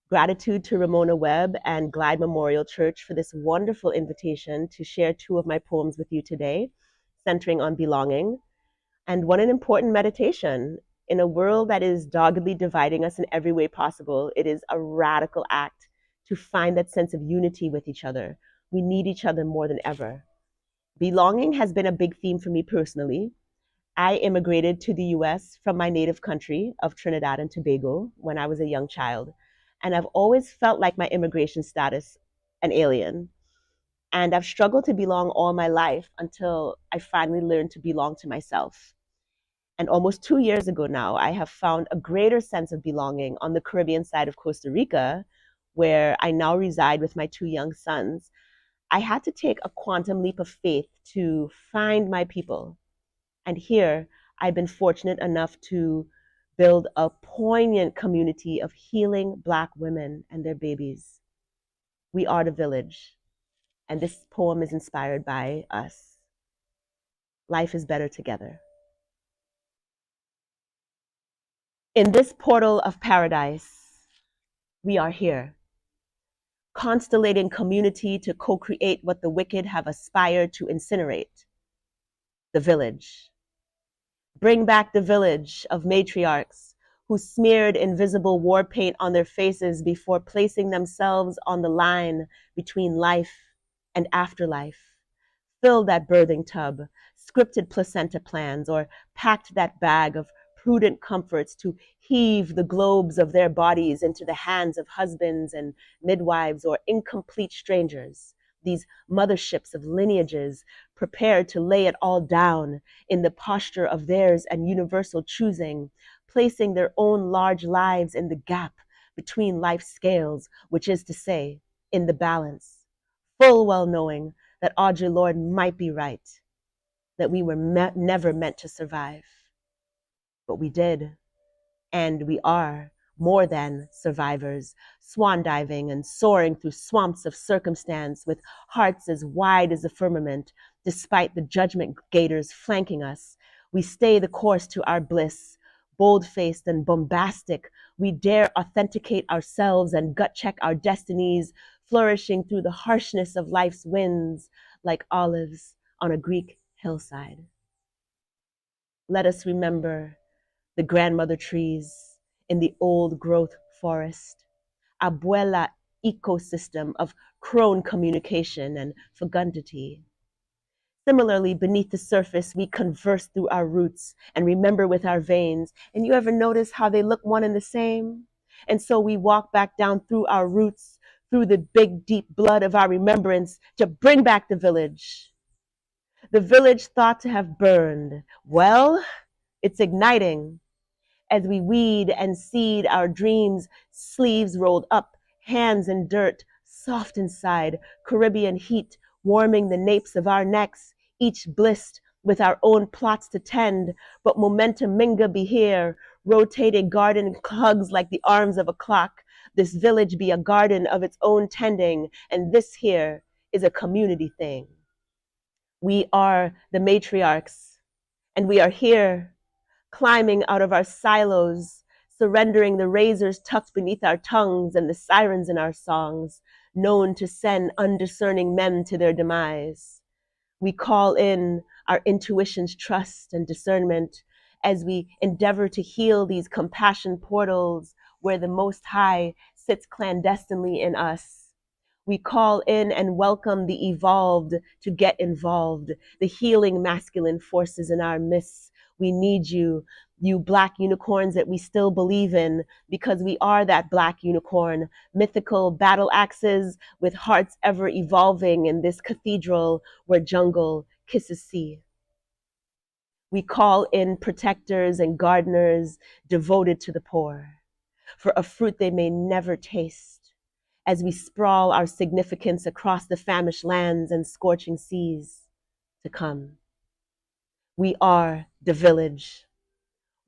Gratitude to Ramona Webb and Glide Memorial Church for this wonderful invitation to share 2 of my poems with you today, centering on belonging. And what an important meditation. In a world that is doggedly dividing us in every way possible, it is a radical act to find that sense of unity with each other. We need each other more than ever. Belonging has been a big theme for me personally. I immigrated to the US from my native country of Trinidad and Tobago when I was a young child. And I've always felt like my immigration status an alien. And I've struggled to belong all my life until I finally learned to belong to myself. And almost 2 years ago now, I have found a greater sense of belonging on the Caribbean side of Costa Rica, where I now reside with my 2 young sons. I had to take a quantum leap of faith to find my people. And here, I've been fortunate enough to build a poignant community of healing Black women and their babies. We are the village, and this poem is inspired by us. Life is better together. In this portal of paradise, we are here, constellating community to co-create what the wicked have aspired to incinerate, the village. Bring back the village of matriarchs who smeared invisible war paint on their faces before placing themselves on the line between life and afterlife. Fill that birthing tub, scripted placenta plans, or packed that bag of prudent comforts to heave the globes of their bodies into the hands of husbands and midwives or incomplete strangers. These motherships of lineages prepared to lay it all down in the posture of theirs and universal choosing, placing their own large lives in the gap between life's scales, which is to say, in the balance, full well knowing that Audre Lorde might be right, that we were never meant to survive. But we did, and we are more than survivors, swan diving and soaring through swamps of circumstance with hearts as wide as the firmament. Despite the judgment gators flanking us, we stay the course to our bliss. Bold-faced and bombastic, we dare authenticate ourselves and gut-check our destinies, flourishing through the harshness of life's winds like olives on a Greek hillside. Let us remember the grandmother trees in the old growth forest, abuela ecosystem of crone communication and fecundity. Similarly, beneath the surface, we converse through our roots and remember with our veins. And you ever notice how they look one and the same? And so we walk back down through our roots, through the big, deep blood of our remembrance to bring back the village. The village thought to have burned. Well, it's igniting as we weed and seed our dreams, sleeves rolled up, hands in dirt, soft inside, Caribbean heat warming the napes of our necks, each blissed with our own plots to tend, but momentum minga be here, rotating garden hugs like the arms of a clock. This village be a garden of its own tending, and this here is a community thing. We are the matriarchs, and we are here, climbing out of our silos, surrendering the razors tucked beneath our tongues and the sirens in our songs, known to send undiscerning men to their demise. We call in our intuition's trust and discernment as we endeavor to heal these compassion portals where the Most High sits clandestinely in us. We call in and welcome the evolved to get involved, the healing masculine forces in our midst. We need you, you Black unicorns that we still believe in, because we are that Black unicorn, mythical battle axes with hearts ever evolving in this cathedral where jungle kisses sea. We call in protectors and gardeners devoted to the poor, for a fruit they may never taste, as we sprawl our significance across the famished lands and scorching seas to come. We are the village.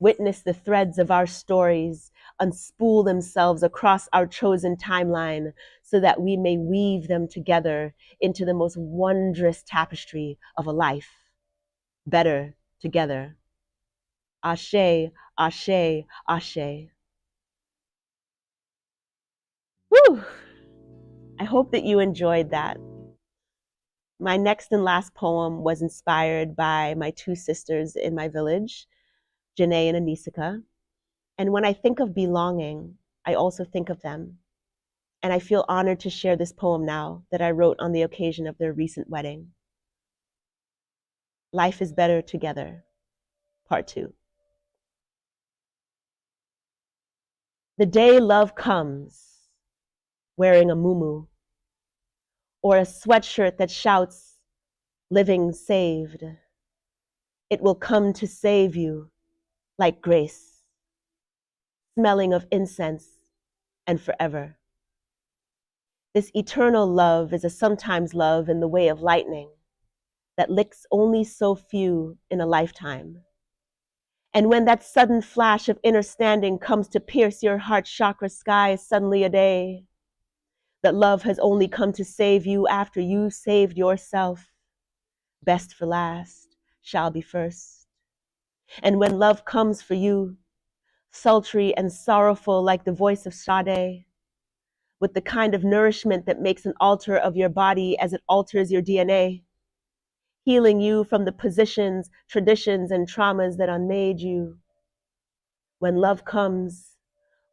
Witness the threads of our stories unspool themselves across our chosen timeline so that we may weave them together into the most wondrous tapestry of a life. Better together. Ashe, ashe, ashe. Whew. I hope that you enjoyed that. My next and last poem was inspired by my two sisters in my village, Janae and Anisika. And when I think of belonging, I also think of them. And I feel honored to share this poem now that I wrote on the occasion of their recent wedding. Life is Better Together, Part 2. The day love comes, wearing a muumuu, or a sweatshirt that shouts, living saved. It will come to save you like grace, smelling of incense and forever. This eternal love is a sometimes love in the way of lightning that licks only so few in a lifetime. And when that sudden flash of understanding comes to pierce your heart chakra sky, suddenly a day that love has only come to save you after you saved yourself. Best for last shall be first. And when love comes for you, sultry and sorrowful like the voice of Sade, with the kind of nourishment that makes an altar of your body as it alters your DNA, healing you from the positions, traditions, and traumas that unmade you. When love comes,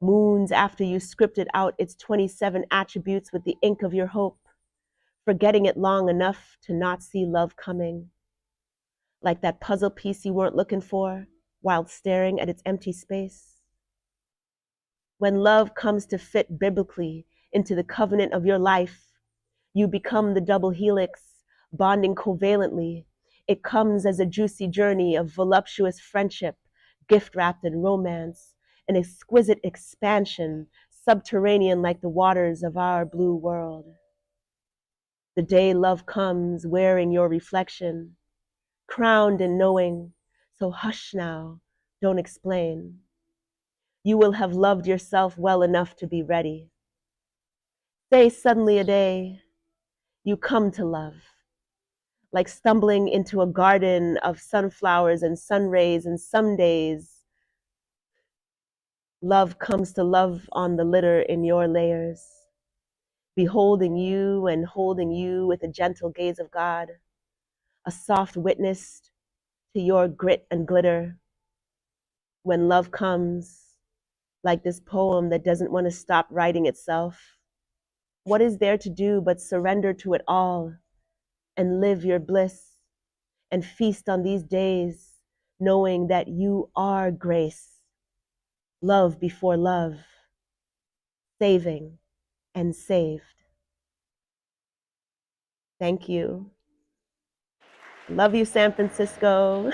moons after you scripted out its 27 attributes with the ink of your hope, forgetting it long enough to not see love coming. Like that puzzle piece you weren't looking for while staring at its empty space. When love comes to fit biblically into the covenant of your life, you become the double helix, bonding covalently. It comes as a juicy journey of voluptuous friendship, gift-wrapped in romance, an exquisite expansion, subterranean like the waters of our blue world. The day love comes wearing your reflection, crowned in knowing, so hush now, don't explain. You will have loved yourself well enough to be ready. Say suddenly a day, you come to love, like stumbling into a garden of sunflowers and sun rays, and some days, love comes to love on the litter in your layers, beholding you and holding you with a gentle gaze of God, a soft witness to your grit and glitter. When love comes, like this poem that doesn't want to stop writing itself, what is there to do but surrender to it all and live your bliss and feast on these days, knowing that you are grace, love before love, saving and saved. Thank you. Love you, San Francisco.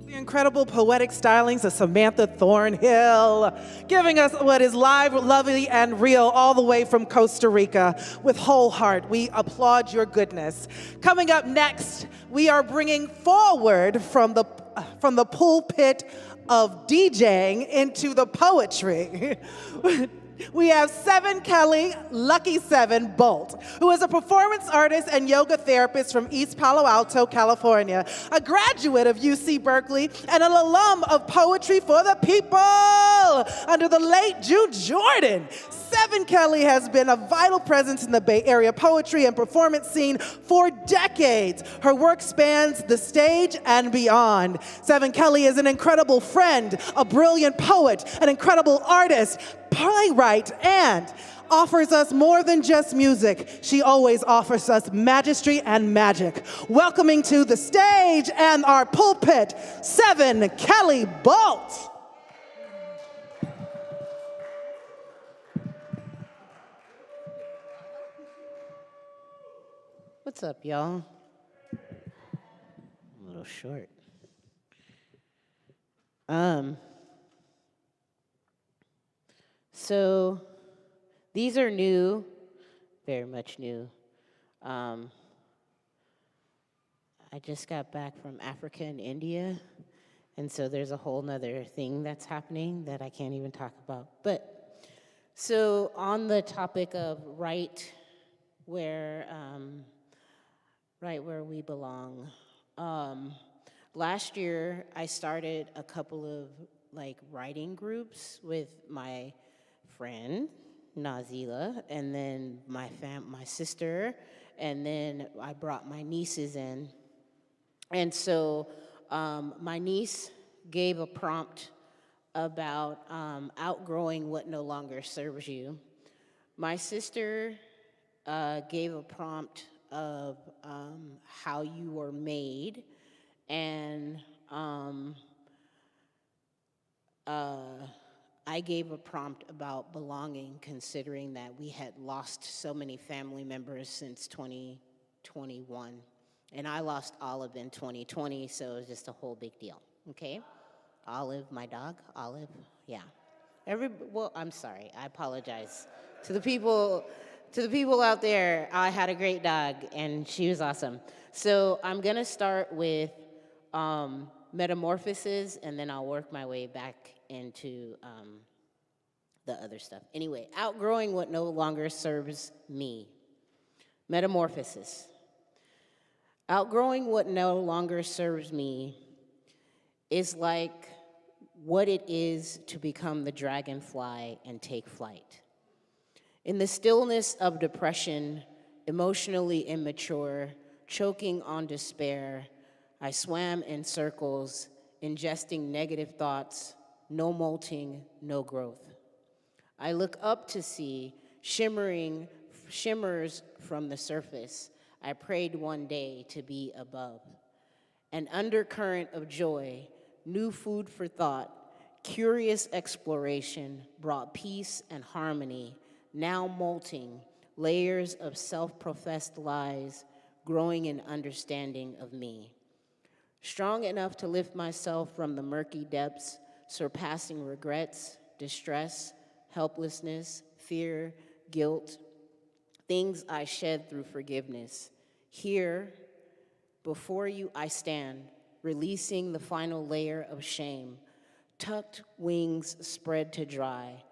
The incredible poetic stylings of Samantha Thornhill, giving us what is live, lovely, and real all the way from Costa Rica. With whole heart, we applaud your goodness. Coming up next, we are bringing forward from the pulpit of DJing into the poetry. We have Seven Kelly, Lucky Seven Bolt, who is a performance artist and yoga therapist from East Palo Alto, California, a graduate of UC Berkeley, and an alum of Poetry for the People under the late Jude Jordan. Seven Kelly has been a vital presence in the Bay Area poetry and performance scene for decades. Her work spans the stage and beyond. Seven Kelly is an incredible friend, a brilliant poet, an incredible artist, playwright, and offers us more than just music. She always offers us majesty and magic. Welcoming to the stage and our pulpit, Seven Kelly Bolt. What's up, y'all? A little short. So these are new, very much new. I just got back from Africa and India, and so there's a whole nother thing that's happening that I can't even talk about. But so on the topic of right where we belong. Last year, I started a couple of writing groups with my friend Nazila, and then my sister, and then I brought my nieces in. And so my niece gave a prompt about outgrowing what no longer serves you. My sister gave a prompt of how you were made, and I gave a prompt about belonging, considering that we had lost so many family members since 2021. And I lost Olive in 2020, so it was just a whole big deal, okay? Olive, my dog, Olive, yeah. Well, I'm sorry, I apologize. To the people out there, I had a great dog, and she was awesome. So I'm gonna start with metamorphosis, and then I'll work my way back into the other stuff. Anyway, outgrowing what no longer serves me. Metamorphosis. Outgrowing what no longer serves me is like what it is to become the dragonfly and take flight. In the stillness of depression, emotionally immature, choking on despair, I swam in circles, ingesting negative thoughts, no molting, no growth. I look up to see shimmers from the surface. I prayed one day to be above. An undercurrent of joy, new food for thought, curious exploration brought peace and harmony, now molting, layers of self-professed lies, growing in understanding of me. Strong enough to lift myself from the murky depths, surpassing regrets, distress, helplessness, fear, guilt, things I shed through forgiveness. Here, before you I stand, releasing the final layer of shame, tucked wings spread to dry.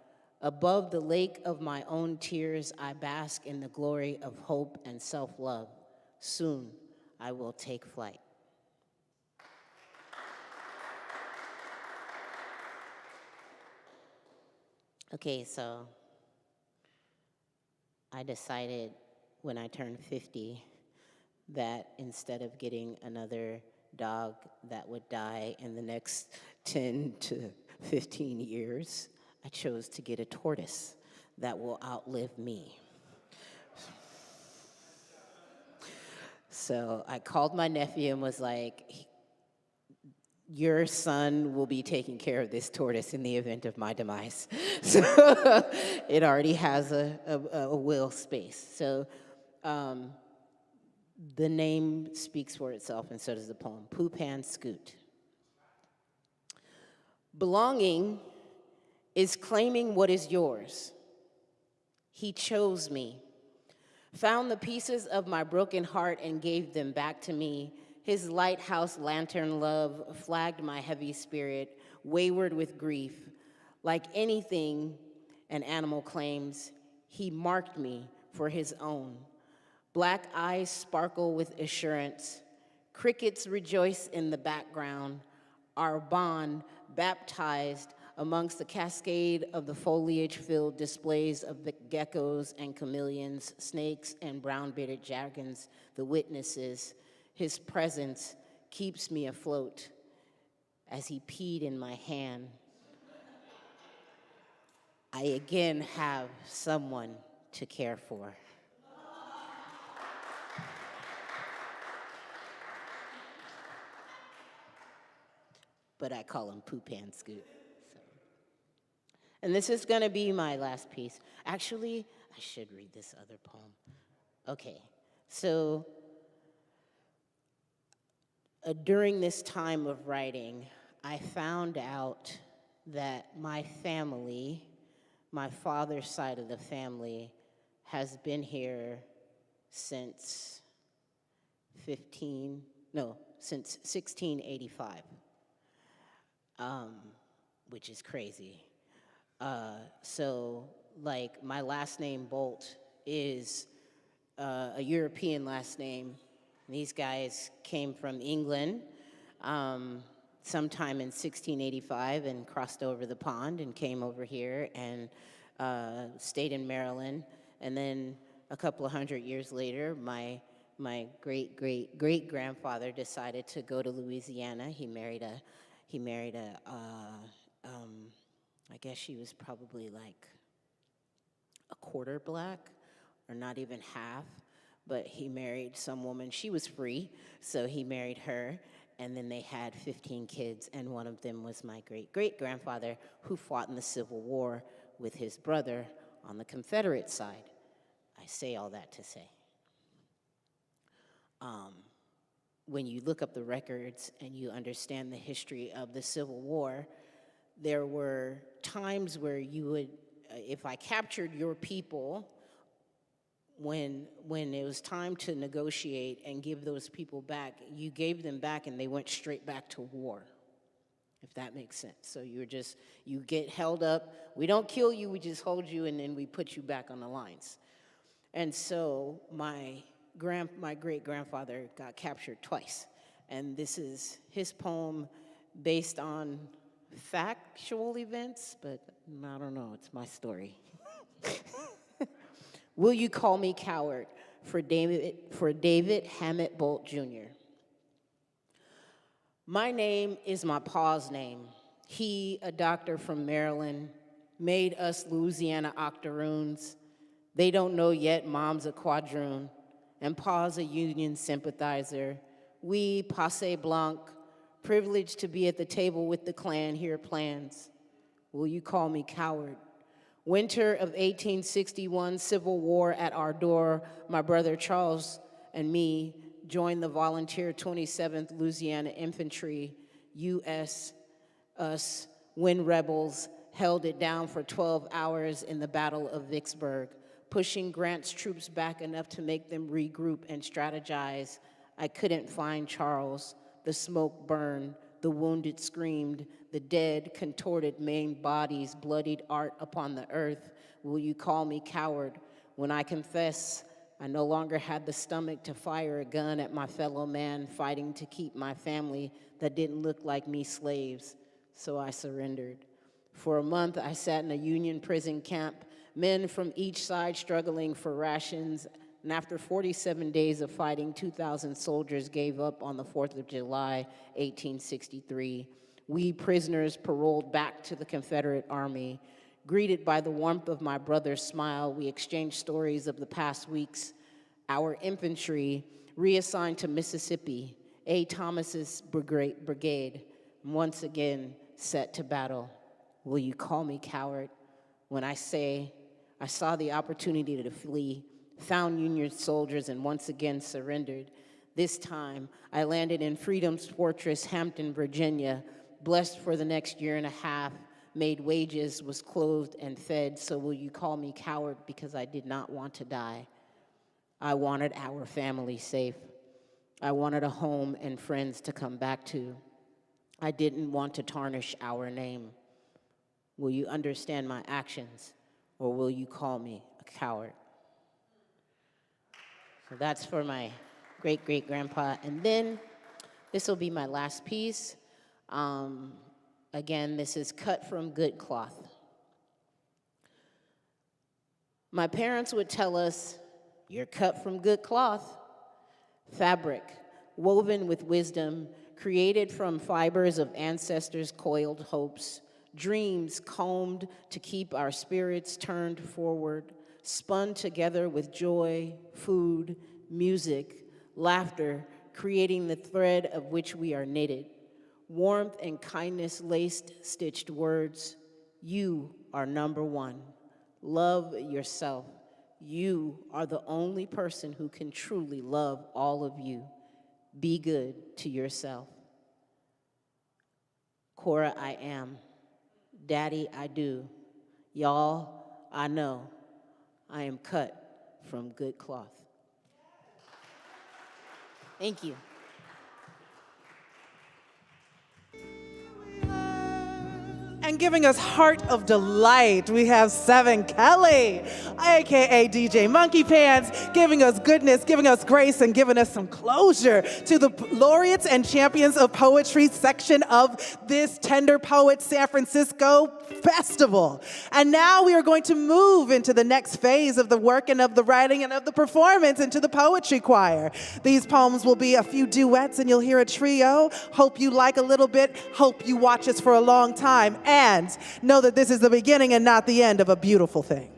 Above the lake of my own tears, I bask in the glory of hope and self-love. Soon, I will take flight. Okay, so I decided when I turned 50 that instead of getting another dog that would die in the next 10 to 15 years, I chose to get a tortoise that will outlive me. So I called my nephew and was like, your son will be taking care of this tortoise in the event of my demise. So it already has a will space. So the name speaks for itself, and so does the poem. Poopan Scoot. Belonging is claiming what is yours. He chose me, found the pieces of my broken heart and gave them back to me. His lighthouse lantern love flagged my heavy spirit, wayward with grief. Like anything an animal claims, he marked me for his own. Black eyes sparkle with assurance. Crickets rejoice in the background. Our bond baptized amongst the cascade of the foliage-filled displays of the geckos and chameleons, snakes and brown-bearded dragons, the witnesses. His presence keeps me afloat as he peed in my hand. I again have someone to care for. But I call him Poopan Scoot. So. And this is gonna be my last piece. Actually, I should read this other poem. Okay, so during this time of writing, I found out that my family, my father's side of the family, has been here since 1685. Which is crazy. So, like, my last name, Bolt, is a European last name. These guys came from England sometime in 1685 and crossed over the pond and came over here and stayed in Maryland. And then a couple of hundred years later, my great-great-great-grandfather decided to go to Louisiana. He married a I guess she was probably like a quarter black, or not even half, but he married some woman. She was free, so he married her, and then they had 15 kids, and one of them was my great-great-grandfather who fought in the Civil War with his brother on the Confederate side. I say all that to say. When you look up the records and you understand the history of the Civil War, there were times where you would, if I captured your people, when it was time to negotiate and give those people back, you gave them back and they went straight back to war, if that makes sense. So you get held up. We don't kill you, we just hold you, and then we put you back on the lines. And so my great-grandfather got captured twice. And this is his poem based on factual events, but I don't know, it's my story. Will You Call Me Coward, for David Hammett Bolt Jr. My name is my pa's name. He, a doctor from Maryland, made us Louisiana octoroons. They don't know yet mom's a quadroon, and pa's a Union sympathizer. We, Passe Blanc, privileged to be at the table with the Klan, hear plans. Will you call me coward? Winter of 1861, Civil War at our door. My brother Charles and me joined the volunteer 27th Louisiana Infantry, U.S. Us, when rebels held it down for 12 hours in the Battle of Vicksburg, pushing Grant's troops back enough to make them regroup and strategize. I couldn't find Charles. The smoke burned, the wounded screamed, the dead contorted maimed bodies, bloodied art upon the earth. Will you call me coward? When I confess, I no longer had the stomach to fire a gun at my fellow man fighting to keep my family that didn't look like me slaves, so I surrendered. For a month, I sat in a Union prison camp, men from each side struggling for rations, and after 47 days of fighting, 2,000 soldiers gave up on the 4th of July, 1863. We prisoners paroled back to the Confederate Army. Greeted by the warmth of my brother's smile, we exchanged stories of the past weeks. Our infantry, reassigned to Mississippi, A. Thomas's brigade, once again set to battle. Will you call me coward when I say I saw the opportunity to flee, found Union soldiers, and once again surrendered? This time, I landed in Freedom's Fortress, Hampton, Virginia, blessed for the next year and a half, made wages, was clothed and fed. So will you call me coward because I did not want to die? I wanted our family safe. I wanted a home and friends to come back to. I didn't want to tarnish our name. Will you understand my actions, or will you call me a coward? So that's for my great-great-grandpa. And then this will be my last piece. Again, this is cut from good cloth. My parents would tell us, you're cut from good cloth. Fabric, woven with wisdom, created from fibers of ancestors' coiled hopes, dreams combed to keep our spirits turned forward, spun together with joy, food, music, laughter, creating the thread of which we are knitted. Warmth and kindness laced, stitched words. You are number one. Love yourself. You are the only person who can truly love all of you. Be good to yourself. Cora, I am. Daddy, I do. Y'all, I know. I am cut from good cloth. Thank you. And giving us Heart of Delight, we have Seven Kelly, aka DJ Monkey Pants, giving us goodness, giving us grace, and giving us some closure to the laureates and champions of poetry section of this Tender Poets San Francisco Festival. And now we are going to move into the next phase of the work and of the writing and of the performance into the poetry choir. These poems will be a few duets and you'll hear a trio. Hope you like a little bit. Hope you watch us for a long time. And know that this is the beginning and not the end of a beautiful thing.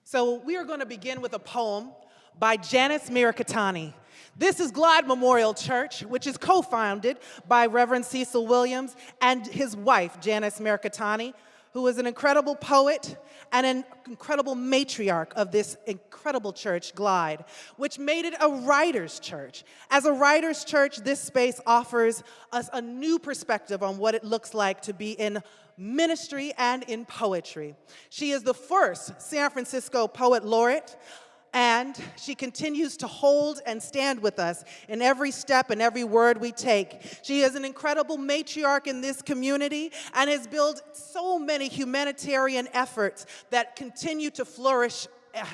So we are going to begin with a poem by Janice Miracatani. This is Glide Memorial Church, which is co-founded by Reverend Cecil Williams and his wife, Janice Miracatani, who is an incredible poet and an incredible matriarch of this incredible church, Glide, which made it a writer's church. As a writer's church, this space offers us a new perspective on what it looks like to be in ministry and in poetry. She is the first San Francisco Poet Laureate, and she continues to hold and stand with us in every step and every word we take. She is an incredible matriarch in this community and has built so many humanitarian efforts that continue to flourish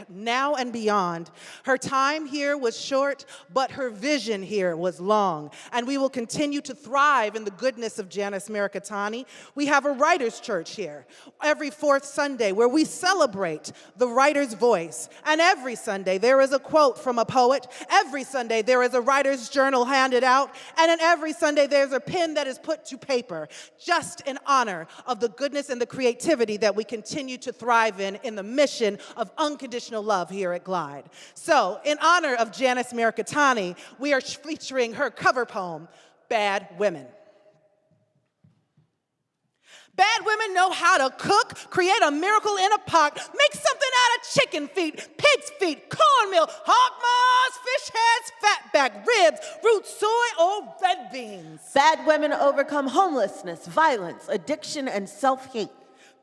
now and beyond. Her time here was short, but her vision here was long. And we will continue to thrive in the goodness of Janice Miracatani. We have a writer's church here every fourth Sunday where we celebrate the writer's voice. And every Sunday there is a quote from a poet. Every Sunday there is a writer's journal handed out. And then every Sunday there's a pen that is put to paper, just in honor of the goodness and the creativity that we continue to thrive in the mission of unconditional love here at Glide. So, in honor of Janice Miracatani, we are featuring her cover poem, Bad Women. Bad women know how to cook, create a miracle in a pot, make something out of chicken feet, pig's feet, cornmeal, hog maws, fish heads, fatback, ribs, root soy, or red beans. Bad women overcome homelessness, violence, addiction, and self-hate.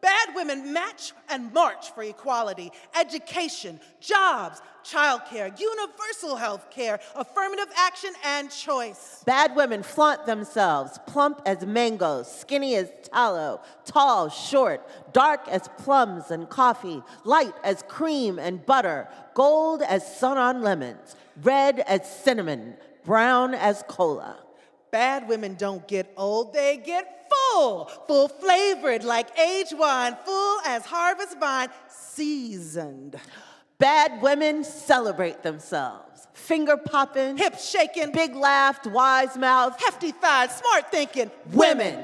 Bad women match and march for equality, education, jobs, childcare, universal health care, affirmative action, and choice. Bad women flaunt themselves, plump as mangoes, skinny as tallow, tall, short, dark as plums and coffee, light as cream and butter, gold as sun on lemons, red as cinnamon, brown as cola. Bad women don't get old, they get full flavored like aged wine, full as harvest vine, seasoned. Bad women celebrate themselves. Finger popping, hip shaking, big laughed, wise mouthed, hefty thighs, smart thinking women.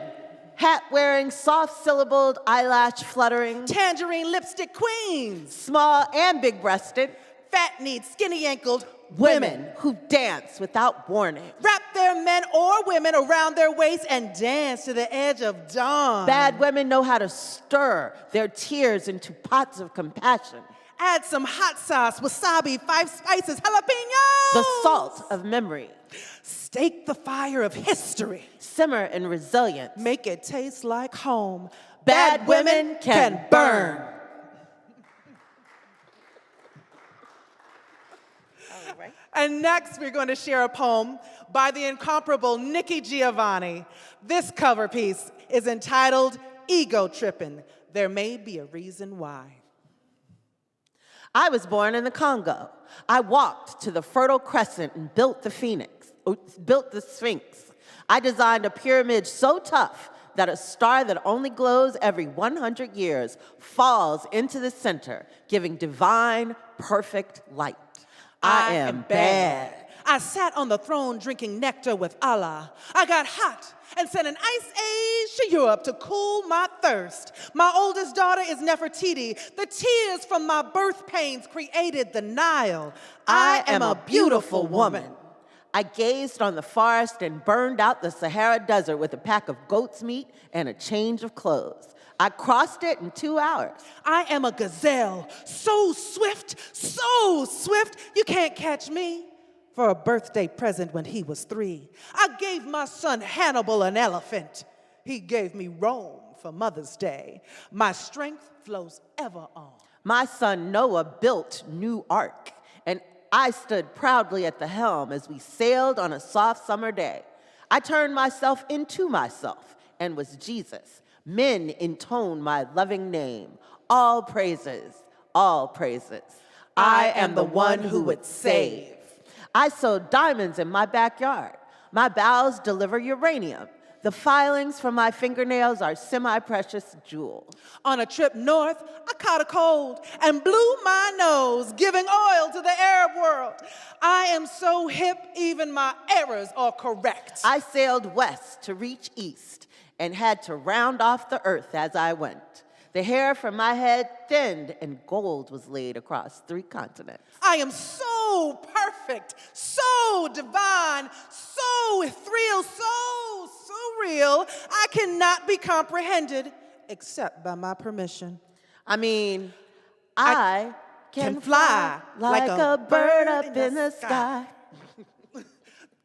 Hat wearing, soft syllabled, eyelash fluttering, tangerine lipstick queens. Small and big breasted, fat kneed, skinny ankled women who dance without warning. Wrap their men or women around their waist and dance to the edge of dawn. Bad women know how to stir their tears into pots of compassion. Add some hot sauce, wasabi, 5 spices, jalapenos. The salt of memory. Stake the fire of history. Simmer in resilience. Make it taste like home. Bad women can burn. And next, we're going to share a poem by the incomparable Nikki Giovanni. This cover piece is entitled Ego Trippin'. There may be a reason why. I was born in the Congo. I walked to the Fertile Crescent and built the Sphinx. I designed a pyramid so tough that a star that only glows every 100 years falls into the center, giving divine, perfect light. I am bad. I sat on the throne drinking nectar with Allah. I got hot and sent an ice age to Europe to cool my thirst. My oldest daughter is Nefertiti. The tears from my birth pains created the Nile. I am a beautiful woman. I gazed on the forest and burned out the Sahara Desert with a pack of goat's meat and a change of clothes. I crossed it in 2 hours. I am a gazelle, so swift, you can't catch me. For a birthday present when he was 3, I gave my son Hannibal an elephant. He gave me Rome for Mother's Day. My strength flows ever on. My son Noah built New Ark, and I stood proudly at the helm as we sailed on a soft summer day. I turned myself into myself and was Jesus. Men intone my loving name. All praises, all praises. I am the one who would save. I sewed diamonds in my backyard. My bowels deliver uranium. The filings from my fingernails are semi-precious jewels. On a trip north, I caught a cold and blew my nose, giving oil to the Arab world. I am so hip, even my errors are correct. I sailed west to reach east and had to round off the earth as I went. The hair from my head thinned, and gold was laid across 3 continents. I am so perfect, so divine, so ethereal, so real, I cannot be comprehended except by my permission. I mean, I can fly like a bird up in the sky.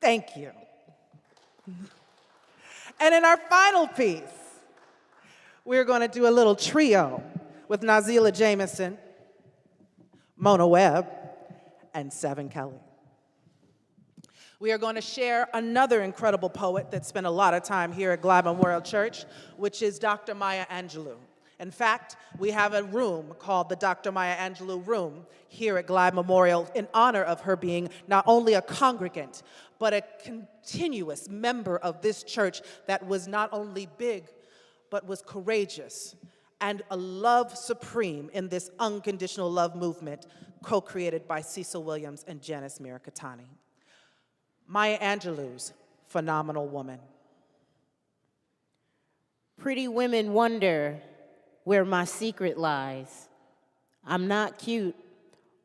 Thank you. And in our final piece, we're going to do a little trio with Nazila Jameson, Mona Webb, and Seven Kelly. We are going to share another incredible poet that spent a lot of time here at Glide Memorial Church, which is Dr. Maya Angelou. In fact, we have a room called the Dr. Maya Angelou Room here at Glide Memorial in honor of her being not only a congregant, but a continuous member of this church that was not only big, but was courageous and a love supreme in this unconditional love movement co-created by Cecil Williams and Janice Miracatani. Maya Angelou's Phenomenal Woman. Pretty women wonder where my secret lies. I'm not cute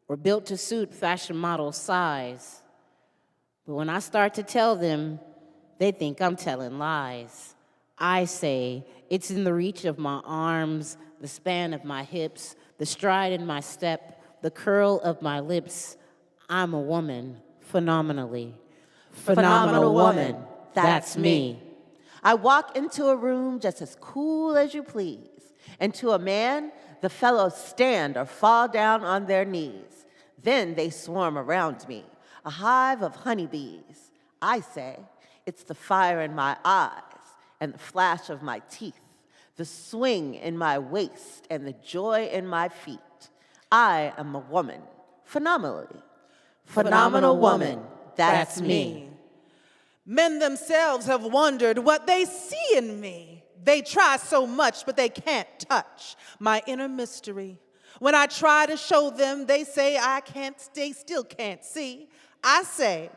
or built to suit fashion model size. But when I start to tell them, they think I'm telling lies. I say, it's in the reach of my arms, the span of my hips, the stride in my step, the curl of my lips. I'm a woman, phenomenally. Phenomenal woman, that's me. I walk into a room just as cool as you please. And to a man, the fellows stand or fall down on their knees. Then they swarm around me, a hive of honeybees. I say, it's the fire in my eyes and the flash of my teeth, the swing in my waist and the joy in my feet. I am a woman, phenomenally. Phenomenal woman, that's me. Men themselves have wondered what they see in me. They try so much, but they can't touch my inner mystery. When I try to show them, they say they still can't see. I say,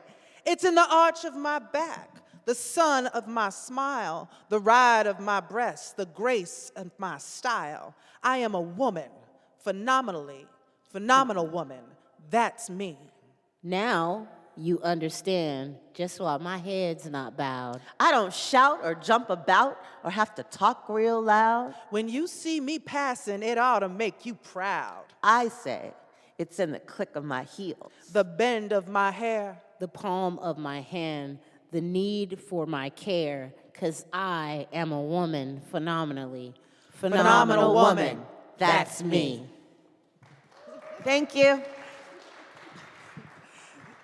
it's in the arch of my back, the sun of my smile, the ride of my breast, the grace of my style. I am a woman, phenomenally, phenomenal woman. That's me. Now you understand just why my head's not bowed. I don't shout or jump about or have to talk real loud. When you see me passing, it ought to make you proud. I say, it's in the click of my heels, the bend of my hair, the palm of my hand, the need for my care, 'cause I am a woman phenomenally. Phenomenal woman, that's me. Thank you.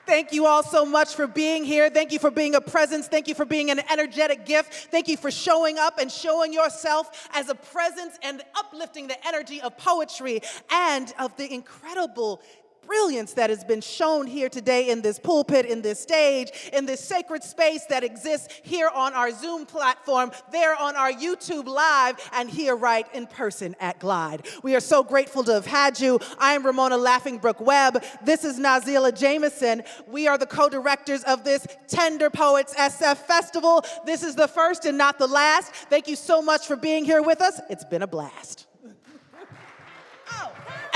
Thank you all so much for being here. Thank you for being a presence. Thank you for being an energetic gift. Thank you for showing up and showing yourself as a presence and uplifting the energy of poetry and of the incredible brilliance that has been shown here today in this pulpit, in this stage, in this sacred space that exists here on our Zoom platform, there on our YouTube Live, and here right in person at Glide. We are so grateful to have had you. I am Ramona Laughingbrook Webb. This is Nazila Jameson. We are the co-directors of this TenderPoets SF Festival. This is the first and not the last. Thank you so much for being here with us. It's been a blast.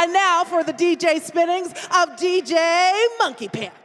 And now for the DJ spinnings of DJ Monkey Pants.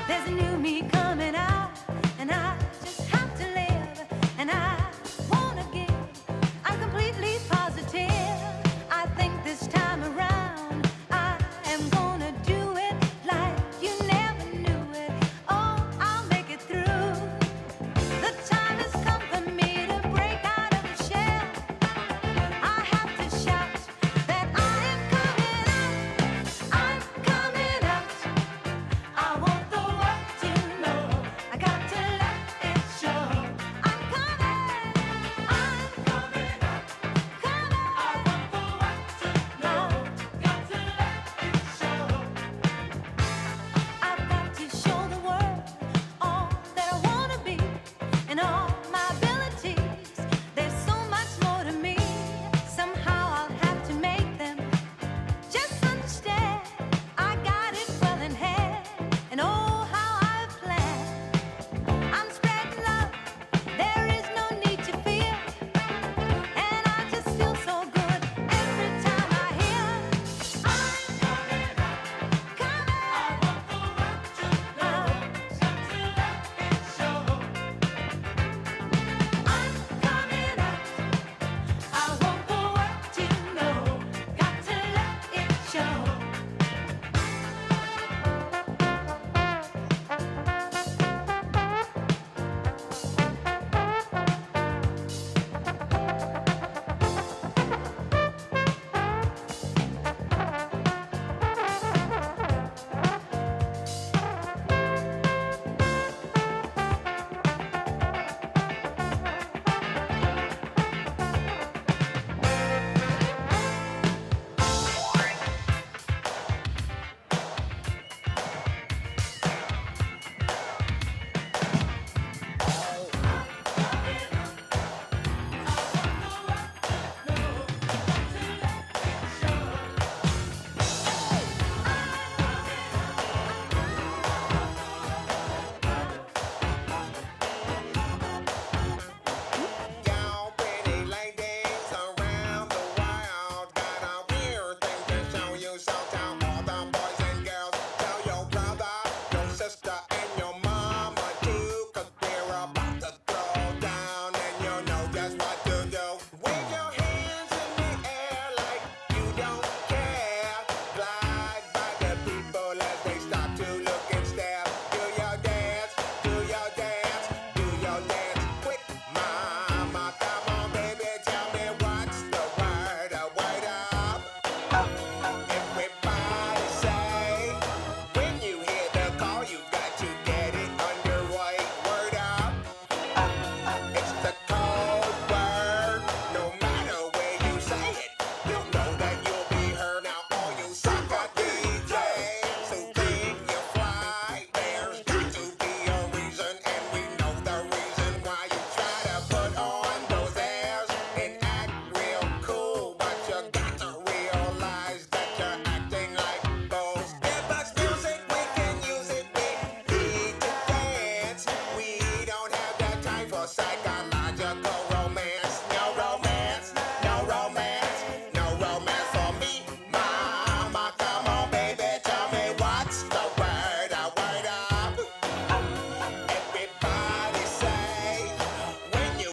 There's a new me coming.